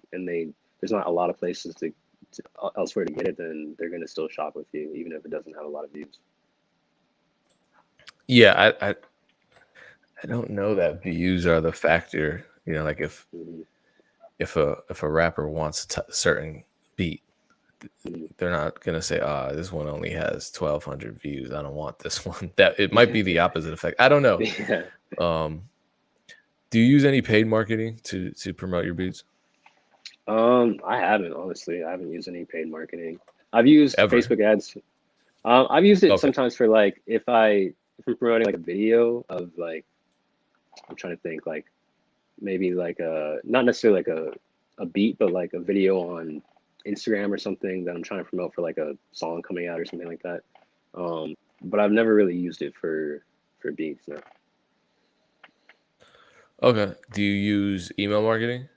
D: there's not a lot of places to elsewhere to get it, then they're going to still shop with you even if it doesn't have a lot of views.
C: Yeah, I don't know that views are the factor. Like if
D: Mhm.
C: if a rapper wants a certain beat,
D: Mhm.
C: they're not gonna say, this one only has 1,200 views. I don't want this one. That it might be the opposite effect. I don't know.
D: Yeah.
C: Um, do you use any paid marketing to promote your beats
D: I haven't, honestly. I haven't used any paid marketing. I've used
C: ever?
D: Facebook ads. I've used it
C: Okay.
D: sometimes for like if I'm promoting like a video of like, I'm trying to think, like maybe like a not necessarily like a beat, but like a video on Instagram or something that I'm trying to promote for like a song coming out or something like that. But I've never really used it for beats. No.
C: Okay. Do you use email marketing?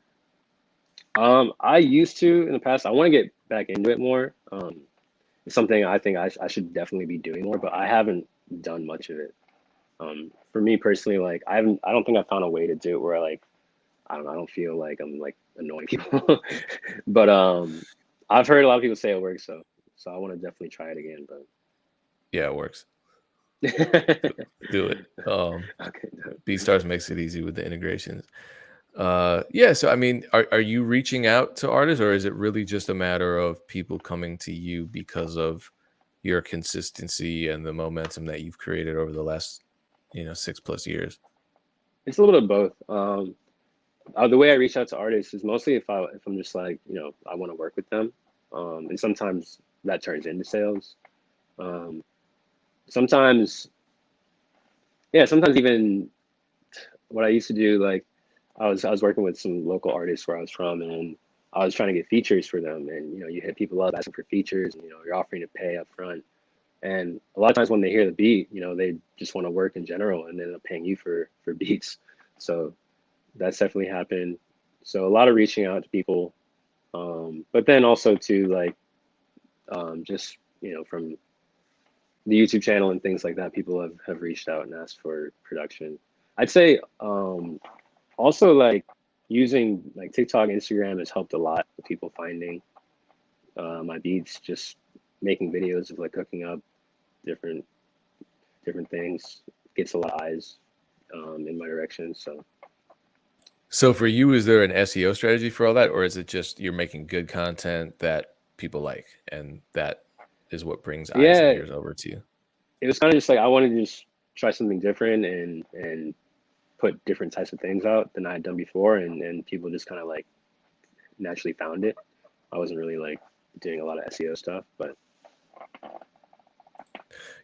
D: I used to in the past. I want to get back into it more. It's something I think I should definitely be doing more, but I haven't done much of it. For me personally, like I don't think I found a way to do it where like I don't know, I don't feel like I'm like annoying people. But I've heard a lot of people say it works, so I want to definitely try it again.
C: Yeah, it works.
D: But
C: Do it.
D: okay, no.
C: BeatStars makes it easy with the integrations. Yeah. So I mean, are you reaching out to artists, or is it really just a matter of people coming to you because of your consistency and the momentum that you've created over the last 6+ years?
D: It's a little bit of both. The way I reach out to artists is mostly if I'm just like I want to work with them, and sometimes that turns into sales. Um, sometimes yeah, sometimes even what I used to do, like I was working with some local artists where I was from, and I was trying to get features for them, and you hit people up asking for features, and you're offering to pay up front, and a lot of times when they hear the beat, they just want to work in general, and they end up paying you for beats. So that's definitely happened. So a lot of reaching out to people, but then also to like just from the YouTube channel and things like that, people have reached out and asked for production. I'd say also like using like TikTok, Instagram has helped a lot with people finding my beats. Just making videos of like cooking up different different things gets a lot of eyes in my direction. So
C: So for you, is there an SEO strategy for all that, or is it just you're making good content that people like, and that is what brings eyes and
D: yeah,
C: ears over to you?
D: it was kind of just like I wanted to just try something different and put different types of things out than I had done before, and people just kind of like naturally found it. I wasn't really like doing a lot of SEO stuff, but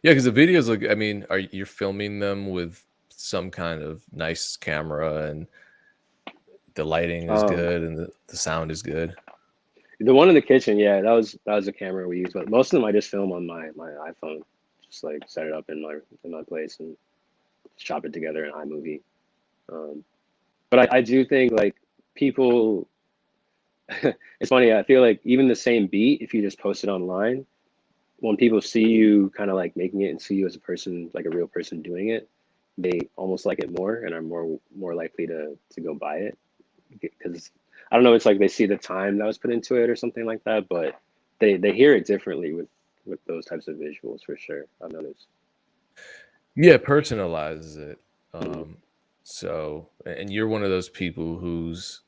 C: Yeah, because the videos look. I mean, are you're filming them with some kind of nice camera, and the lighting is
D: um,
C: good, and the sound is good?
D: the one in the kitchen, yeah, that was a camera we used, but most of them I just film on my iPhone, just like set it up in my place and chop it together in iMovie. Um, but I do think like people, it's funny. I feel like even the same beat, if you just post it online, when people see you kind of like making it and see you as a person, like a real person doing it, they almost like it more and are more likely to go buy it, because I don't know, it's like they see the time that was put into it or something like that, but they hear it differently with those types of visuals for sure. I've noticed.
C: Yeah, personalizes it.
D: Mhm.
C: Um, so, and you're one of those people whose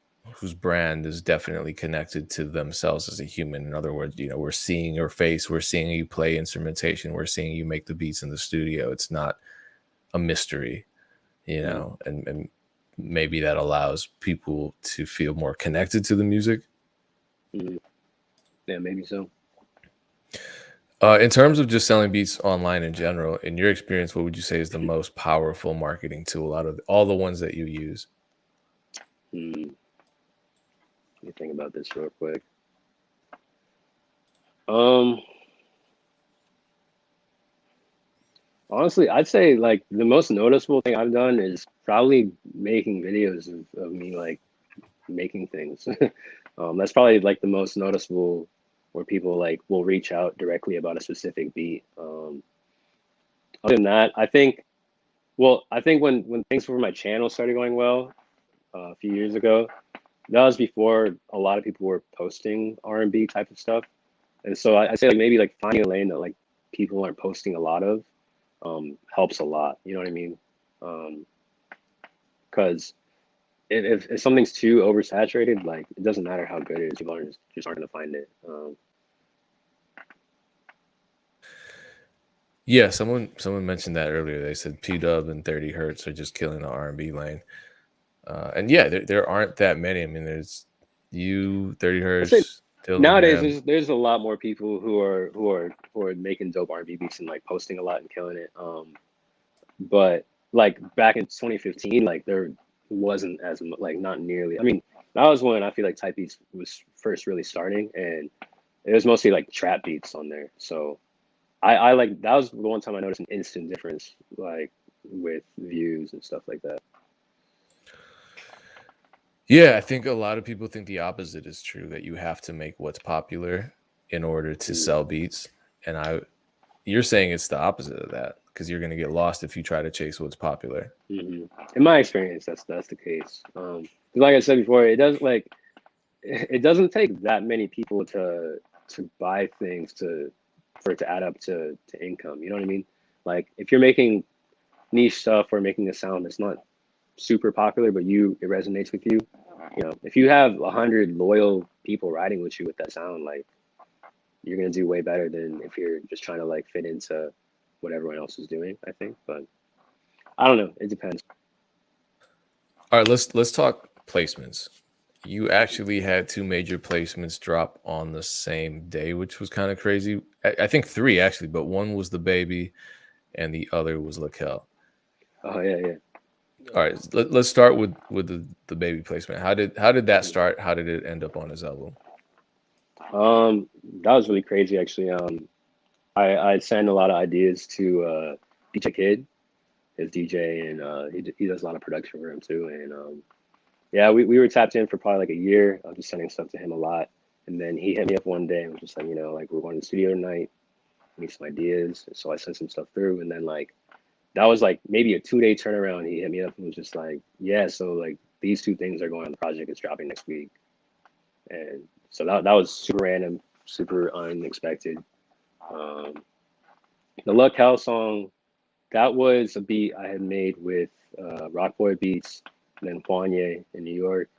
C: brand is definitely connected to themselves as a human. In other words, we're seeing your face, we're seeing you play instrumentation, we're seeing you make the beats in the studio. It's not a mystery,
D: Mhm.
C: and maybe that allows people to feel more connected to the music.
D: Mhm. Yeah, maybe so.
C: In terms of just selling beats online in general, in your experience, what would you say is the most powerful marketing tool out of all the ones that you use?
D: Hmm. Let me think about this real quick. Um, Honestly, I'd say like the most noticeable thing I've done is probably making videos of me like making things. That's probably like the most noticeable where people like will reach out directly about a specific beat. Other than that, I think when things for my channel started going well a few years ago, that was before a lot of people were posting R&B type of stuff. And so I say like maybe like finding a lane that like people aren't posting a lot of helps a lot. You know what I mean? Because if something's too oversaturated, like it doesn't matter how good it is, people just aren't gonna find it.
C: Yeah, someone mentioned that earlier. They said PDub and 30 Hertz are just killing the R&B lane. And yeah, there aren't that many. I mean, there's you, 30
D: I say
C: Hertz,
D: nowadays
C: Telegram.
D: there's a lot more people who are making dope R&B beats and like posting a lot and killing it. But like back in 2015, like there wasn't as like not nearly. I mean, that was when I feel like type beats was first really starting, and it was mostly like trap beats on there. So I like that was the one time I noticed an instant difference, like with views and stuff like that.
C: Yeah, I think a lot of people think the opposite is true, that you have to make what's popular in order to
D: Mm,
C: sell beats. And you're saying it's the opposite of that because you're going to get lost if you try to chase what's popular.
D: hmm In my experience, that's the case. 'Cause like I said before, it does like it doesn't take that many people to buy things to for it to add up to income. You know what I mean? Like if you're making niche stuff or making a sound that's not super popular, but it resonates with you. You know, if you have 100 loyal people riding with you with that sound, like you're gonna do way better than if you're just trying to like fit into what everyone else is doing, I think. But I don't know. It depends.
C: All right, let's talk placements. You actually had two major placements drop on the same day, which was kind of crazy. I think three actually, but one was the baby and the other was Lakel.
D: Oh yeah, yeah.
C: All right, let's start with the baby placement. How did that start? How did it end up on his album?
D: That was really crazy actually. I sent a lot of ideas to DJ Kid, his DJ, and he does a lot of production for him too. And yeah, we were tapped in for probably like a year. I was just sending stuff to him a lot, and then he hit me up one day and was just like, you know, like we're going to the studio tonight, need some ideas. And so I sent some stuff through, and then like that was like maybe a 2 day turnaround. He hit me up and was just like, yeah, so like these two things are going on the project. It's dropping next week, and so that was super random, super unexpected. Um, the Luck House song, that was a beat I had made with Rock Boy Beats and then Juanye in New York.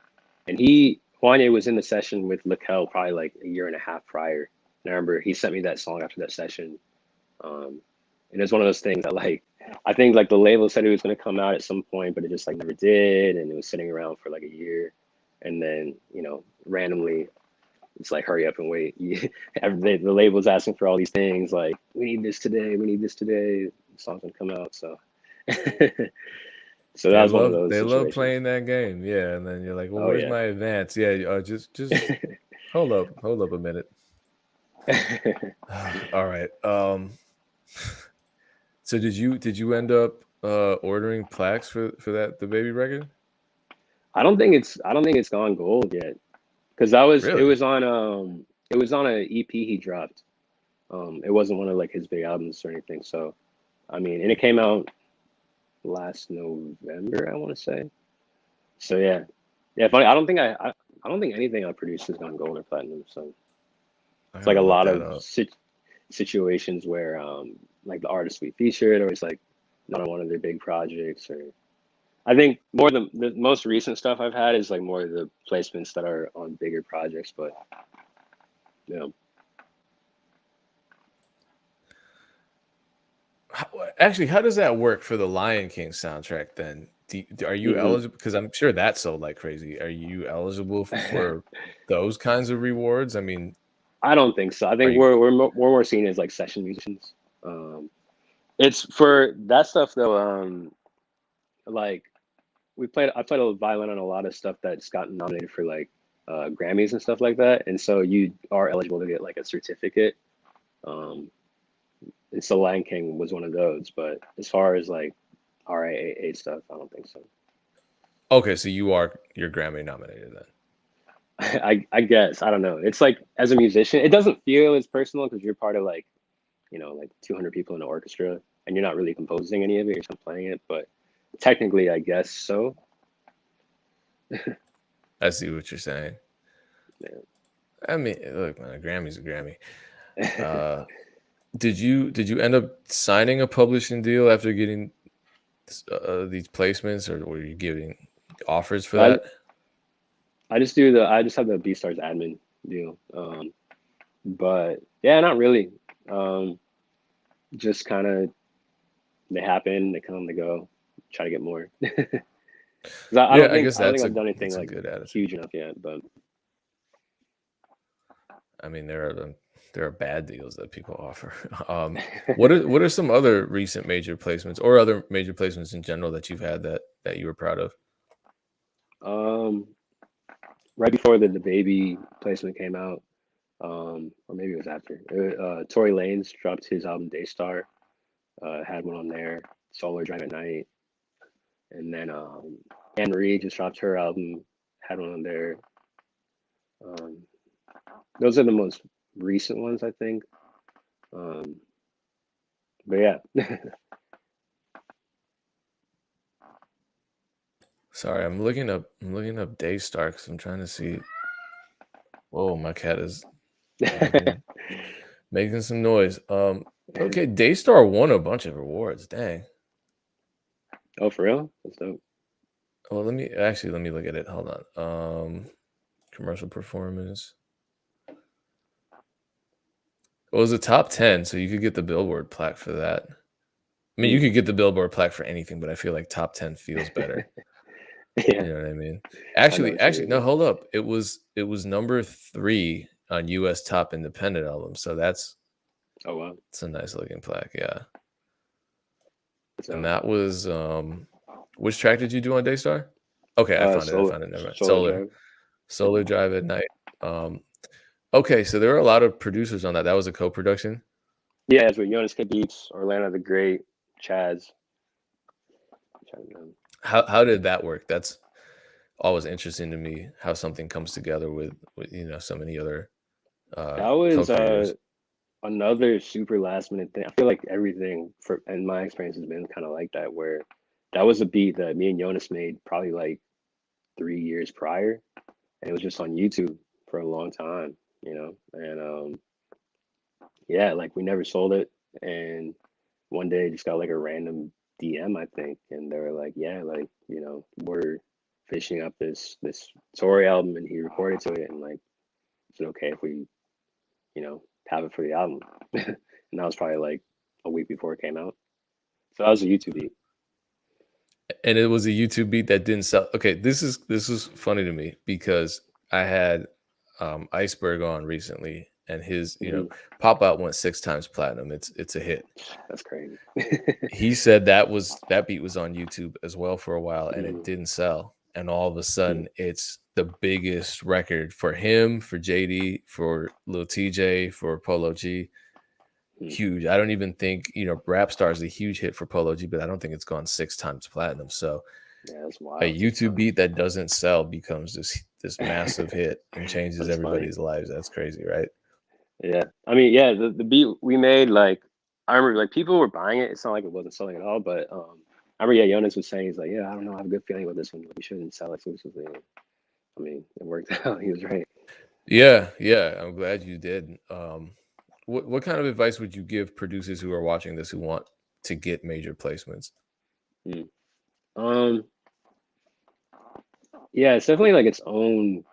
D: And Juanye was in the session with Lakel probably like a year and a half prior. And I remember he sent me that song after that session. And it's one of those things that like, I think like the label said it was going to come out at some point, but it just like never did. And it was sitting around for like a year. And then, you know, randomly it's like, hurry up and wait. The label's asking for all these things. Like, we need this today. We need this today. The song's gonna come out. So, so that was one of those
C: They love
D: situations.
C: playing that game, yeah. And then you're like, well,
D: Oh
C: where's
D: yeah.
C: my advance? Yeah, just hold up a minute. All right. So did you end up ordering plaques for the baby record?
D: I don't think it's gone gold yet. Cause that was
C: Really?
D: it was on an EP he dropped. It wasn't one of like his big albums or anything. So I mean, and it came out last November, I want to say. So yeah, yeah. Funny. I don't think anything I produced has gone gold or platinum. So
C: I
D: it's like
C: gotta
D: a
C: look
D: lot
C: that
D: of
C: up.
D: situations where like the artist we featured or it's like not on one of their big projects or I think more the most recent stuff I've had is like more of the placements that are on bigger projects. But you know,
C: Actually, how does that work for the Lion King soundtrack then? Are you eligible? Because I'm sure that sold like crazy. Are you eligible for those kinds of rewards? I mean,
D: I don't think so. I
C: are
D: think
C: you?
D: we're more seen as like session musicians. It's for that stuff though. Like I played a violin on a lot of stuff that's gotten nominated for like Grammys and stuff like that, and so you are eligible to get like a certificate. Um, and so Lion King was one of those, but as far as like RIAA stuff, I don't think so.
C: Okay, so you're Grammy nominated then.
D: I guess I don't know. It's like as a musician, it doesn't feel as personal because you're part of like like 200 people in an orchestra, and you're not really composing any of it. You're just playing it, but technically, I guess so.
C: I see what you're saying.
D: Yeah.
C: I mean, look, man, a Grammy's a Grammy. Uh, did you end up signing a publishing deal after getting these placements, or were you giving offers for
D: I
C: that?
D: I just have the BeatStars admin deal. But yeah, not really. Um, just kind of they happen, they come, they go. Try to get more. 'Cause
C: Yeah, I guess
D: I don't think I've done anything
C: that's a
D: like
C: good attitude.
D: huge enough yet. But
C: I mean, there are bad deals that people offer. What are some other recent major placements or other major placements in general that you've had that you were proud of?
D: um, right before the baby placement came out, or maybe it was after. Tory Lanez dropped his album Daystar. Had one on there. Solar Drive at Night, and then Anne Marie just dropped her album. Had one on there. Um, those are the most recent ones, I think. Um, but yeah,
C: Sorry, I'm looking up Daystar because I'm trying to see. Whoa, my cat is making making some noise. Okay, Daystar won a bunch of awards. Dang.
D: oh for real? That's dope.
C: Well, let me look at it. Hold on. Commercial performance. It was a top 10, so you could get the Billboard plaque for that. I mean, you
D: Hmm.
C: could get the Billboard plaque for anything, but I feel like top 10 feels better.
D: Yeah,
C: You know what I mean?
D: I know what you
C: Actually, no,
D: mean.
C: hold up. It was number 3 on US top independent albums. So
D: Oh wow,
C: it's a nice looking plaque, yeah. And
D: so
C: that was which track did you do on Daystar? Okay, I found it. I
D: solar
C: found it. Never mind.
D: solar drive.
C: Solar Drive at Night. Um okay, so there were a lot of producers on that. That was a co-production.
D: Yeah, it's with Jonas K Beats, Orlando the Great, Chaz.
C: How did that work? That's always interesting to me how something comes together with so many other
D: That was
C: co-creators.
D: another super last minute thing. I feel like everything for and my experience has been kind of like that, where that was a beat that me and Jonas made probably like 3 years prior, and it was just on YouTube for a long time, And yeah, like we never sold it, and one day just got like a random DM, I think, and they were like, "Yeah, like we're finishing up this Tory album," and he recorded to it, and like, is it okay if we have it for the album? And that was probably like a week before it came out. So that was a YouTube beat.
C: And it was a YouTube beat that didn't sell. Okay, this is funny to me because I had Iceberg on recently, and his
D: Hmm.
C: Pop Out went 6 times platinum. It's a hit.
D: That's crazy.
C: He said that beat was on YouTube as well for a while, and it
D: Mhm.
C: didn't sell. And all of a sudden, it's the biggest record for him, for JD, for Lil TJ, for Polo G.
D: Mhm.
C: Huge. I don't even think Rap Star is a huge hit for Polo G, but I don't think it's gone 6 times platinum. So
D: Yeah, that's
C: a
D: wild.
C: YouTube beat that doesn't sell becomes this massive hit and changes
D: That's funny.
C: everybody's lives. That's crazy, right?
D: Yeah. I mean, yeah, the beat we made, like, I remember like people were buying it. It's not like it wasn't selling at all, but I remember, yeah, Jonas was saying, he's like, yeah, I don't know, I have a good feeling with this one. We shouldn't sell exclusively. I mean, it worked out. He was right.
C: Yeah, yeah. I'm glad you did. What kind of advice would you give producers who are watching this who want to get major placements?
D: Mm. Um, yeah, it's definitely like its own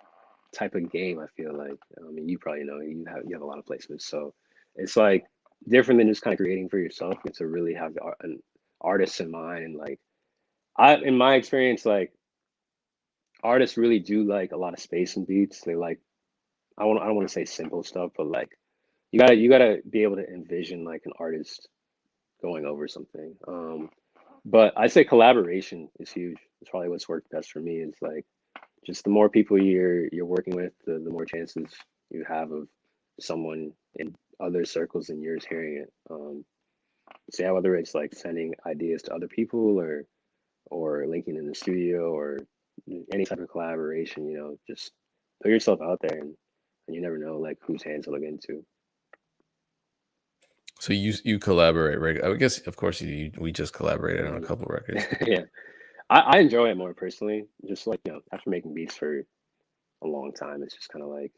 D: type of game. I feel like, I mean, you probably know you have a lot of placements, so it's like different than just kind of creating for yourself. You have to really have an artist in mind, and like in my experience, like artists really do like a lot of space in beats. They like I don't want to say simple stuff, but like you gotta be able to envision like an artist going over something. But I say collaboration is huge. It's probably what's worked best for me is like just the more people you're working with, the more chances you have of someone in other circles than yours hearing it. So yeah, whether it's like sending ideas to other people or linking in the studio or any type of collaboration, just put yourself out there and you never know like whose hands it'll get into.
C: So you collaborate, right? I guess of course we just collaborated on a
D: Mhm.
C: couple records.
D: Yeah, I enjoy it more personally. Just like after making beats for a long time, it's just kind of like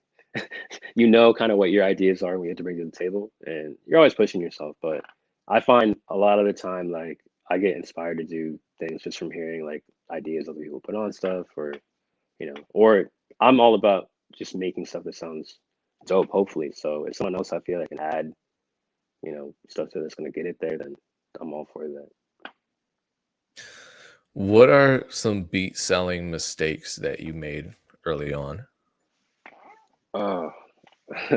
D: kind of what your ideas are when you have to bring to the table, and you're always pushing yourself. But I find a lot of the time, like I get inspired to do things just from hearing like ideas other people put on stuff, or I'm all about just making stuff that sounds dope. Hopefully, so if someone else I feel like can add, stuff to that's gonna get it there, then I'm all for that.
C: What are some beat selling mistakes that you made early on?
D: Oh,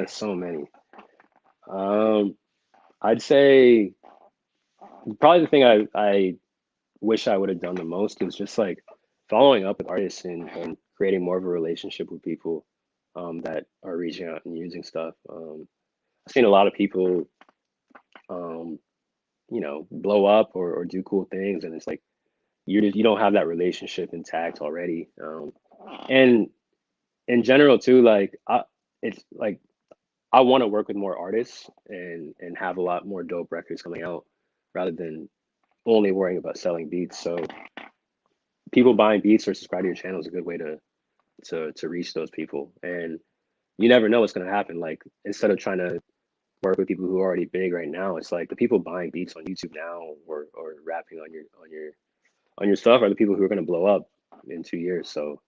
D: so many. Um, I'd say probably the thing I wish I would have done the most is just like following up with artists and creating more of a relationship with people that are reaching out and using stuff. I've seen a lot of people, um, blow up or do cool things, and it's like you don't have that relationship intact already. And in general too, like it's like I want to work with more artists and have a lot more dope records coming out rather than only worrying about selling beats. So people buying beats or subscribing to your channel is a good way to reach those people. And you never know what's gonna happen. Like instead of trying to work with people who are already big right now, it's like the people buying beats on YouTube now or rapping on your stuff are the people who are gonna blow up in 2 years. So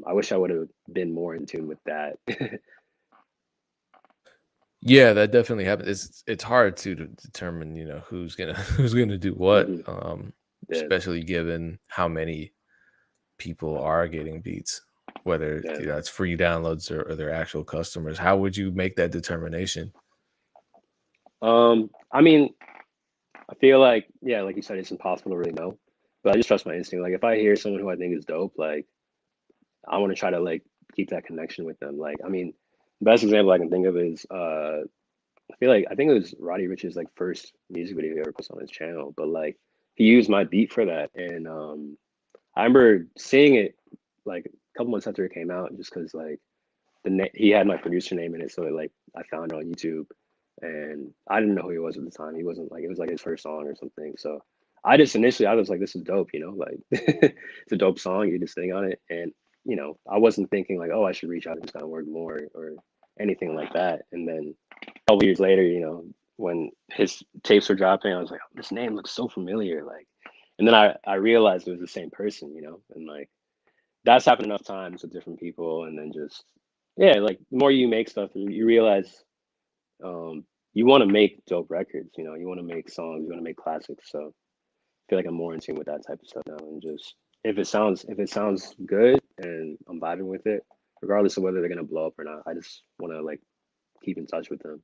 D: I wish I would have been more in tune with that.
C: Yeah, that definitely happens. It's hard to determine, who's gonna who's gonna do what,
D: Mhm. Yeah,
C: especially given how many people are getting beats, whether
D: yeah.
C: it's free downloads or their actual customers. How would you make that determination?
D: I mean, I feel like, yeah, like you said, it's impossible to really know. But I just trust my instinct. Like if I hear someone who I think is dope, like I want to try to like keep that connection with them. Like, I mean, the best example I can think of is I think it was Roddy Rich's like first music video he ever posted on his channel, but like he used my beat for that. And I remember seeing it like a couple months after it came out, just because like he had my producer name in it, so like I found it on YouTube, and I didn't know who he was at the time. He wasn't like it was like his first song or something. So I just initially I was like, this is dope, like it's a dope song. You just sing on it, and I wasn't thinking like, oh, I should reach out and just kind of work more or anything like that. And then a couple years later, when his tapes were dropping, I was like, oh, this name looks so familiar, like. And then I realized it was the same person, and like that's happened enough times with different people, and then just yeah, like the more you make stuff, you realize you want to make dope records. You want to make songs, you want to make classics. So I feel like I'm more in tune with that type of stuff now, and just if it sounds good and I'm vibing with it, regardless of whether they're gonna blow up or not, I just want to like keep in touch with them.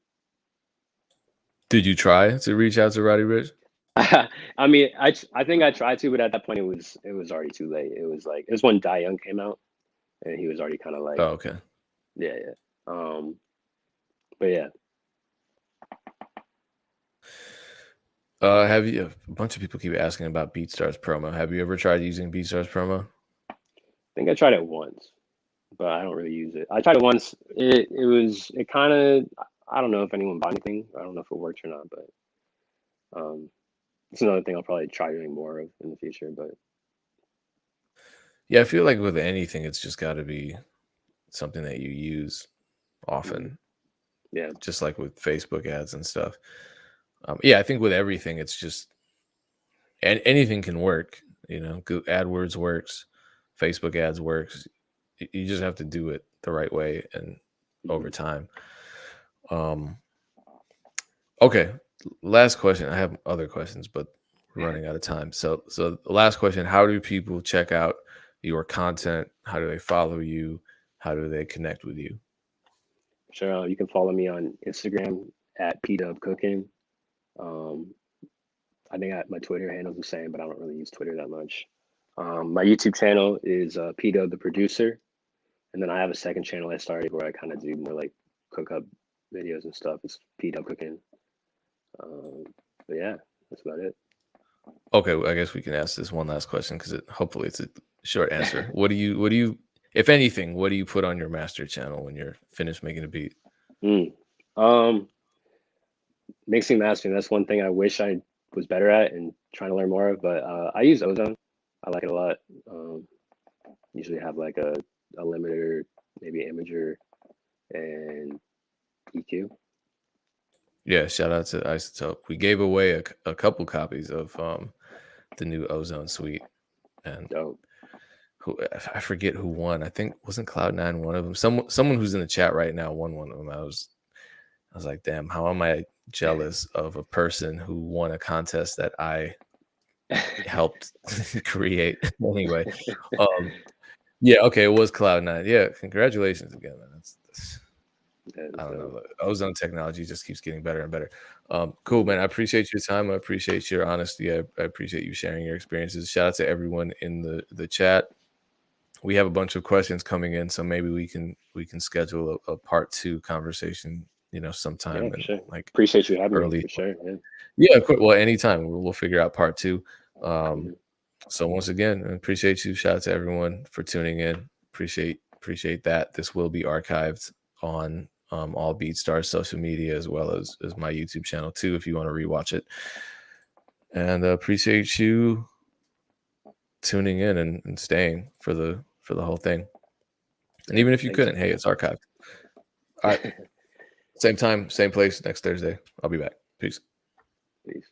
C: Did you try to reach out to Roddy Rich?
D: I mean, I think I tried to, but at that point it was already too late. It was when Die Young came out, and he was already kind of like
C: Oh, okay.
D: yeah, yeah. But yeah.
C: Have you? A bunch of people keep asking about BeatStars promo. Have you ever tried using BeatStars promo?
D: I think I tried it once, but I don't really use it. I tried it once. It kind of I don't know if anyone bought anything. I don't know if it worked or not, but it's another thing I'll probably try doing more of in the future. But
C: Yeah, I feel like with anything, it's just got to be something that you use
D: mhm,
C: often,
D: yeah,
C: just like with Facebook ads and stuff. Yeah, I think with everything, it's just and anything can work. AdWords works, Facebook ads works. You just have to do it the right way and over
D: mhm.
C: time. Um, okay, last question. I have other questions, but we're running out of time. So the last question: how do people check out your content? How do they follow you? How do they connect with you?
D: Sure, you can follow me on Instagram at PDub Cooking. Um, I think my Twitter handle's the same, but I don't really use Twitter that much. My YouTube channel is PDub the Producer, and then I have a second channel I started where I kind of do more like cook up videos and stuff. It's PDub Cooking. But yeah, that's about it.
C: Okay, well, I guess we can ask this one last question because hopefully it's a short answer. What do you, if anything, what do you put on your master channel when you're finished making a beat?
D: Mixing, mastering. That's one thing I wish I was better at and trying to learn more of. But I use Ozone. I like it a lot. Usually have like a limiter, maybe imager, and EQ.
C: Yeah, shout out to Isotope. We gave away a couple copies of the new Ozone suite, and
D: Dope.
C: I forget who won. I think wasn't Cloud9 one of them. Someone who's in the chat right now won one of them. I was like, damn, how am I jealous of a person who won a contest that I helped create? Anyway, yeah, okay, it was Cloud9. Yeah, congratulations again, man. I don't know. Ozone technology just keeps getting better and better. Cool, man. I appreciate your time. I appreciate your honesty. I appreciate you sharing your experiences. Shout out to everyone in the chat. We have a bunch of questions coming in, so maybe we can schedule a part 2 conversation, sometime.
D: Yeah, for sure.
C: Like
D: Appreciate you having
C: early.
D: me, for sure.
C: Yeah, of course. Well, anytime we'll figure out part 2. So once again, I appreciate you. Shout out to everyone for tuning in. Appreciate that. This will be archived on all BeatStars social media as well as my YouTube channel too, if you want to rewatch it. And appreciate you tuning in and staying for the whole thing. And even if you couldn't, hey, it's archived. All right. Same time, same place next Thursday. I'll be back. Peace.
D: Peace.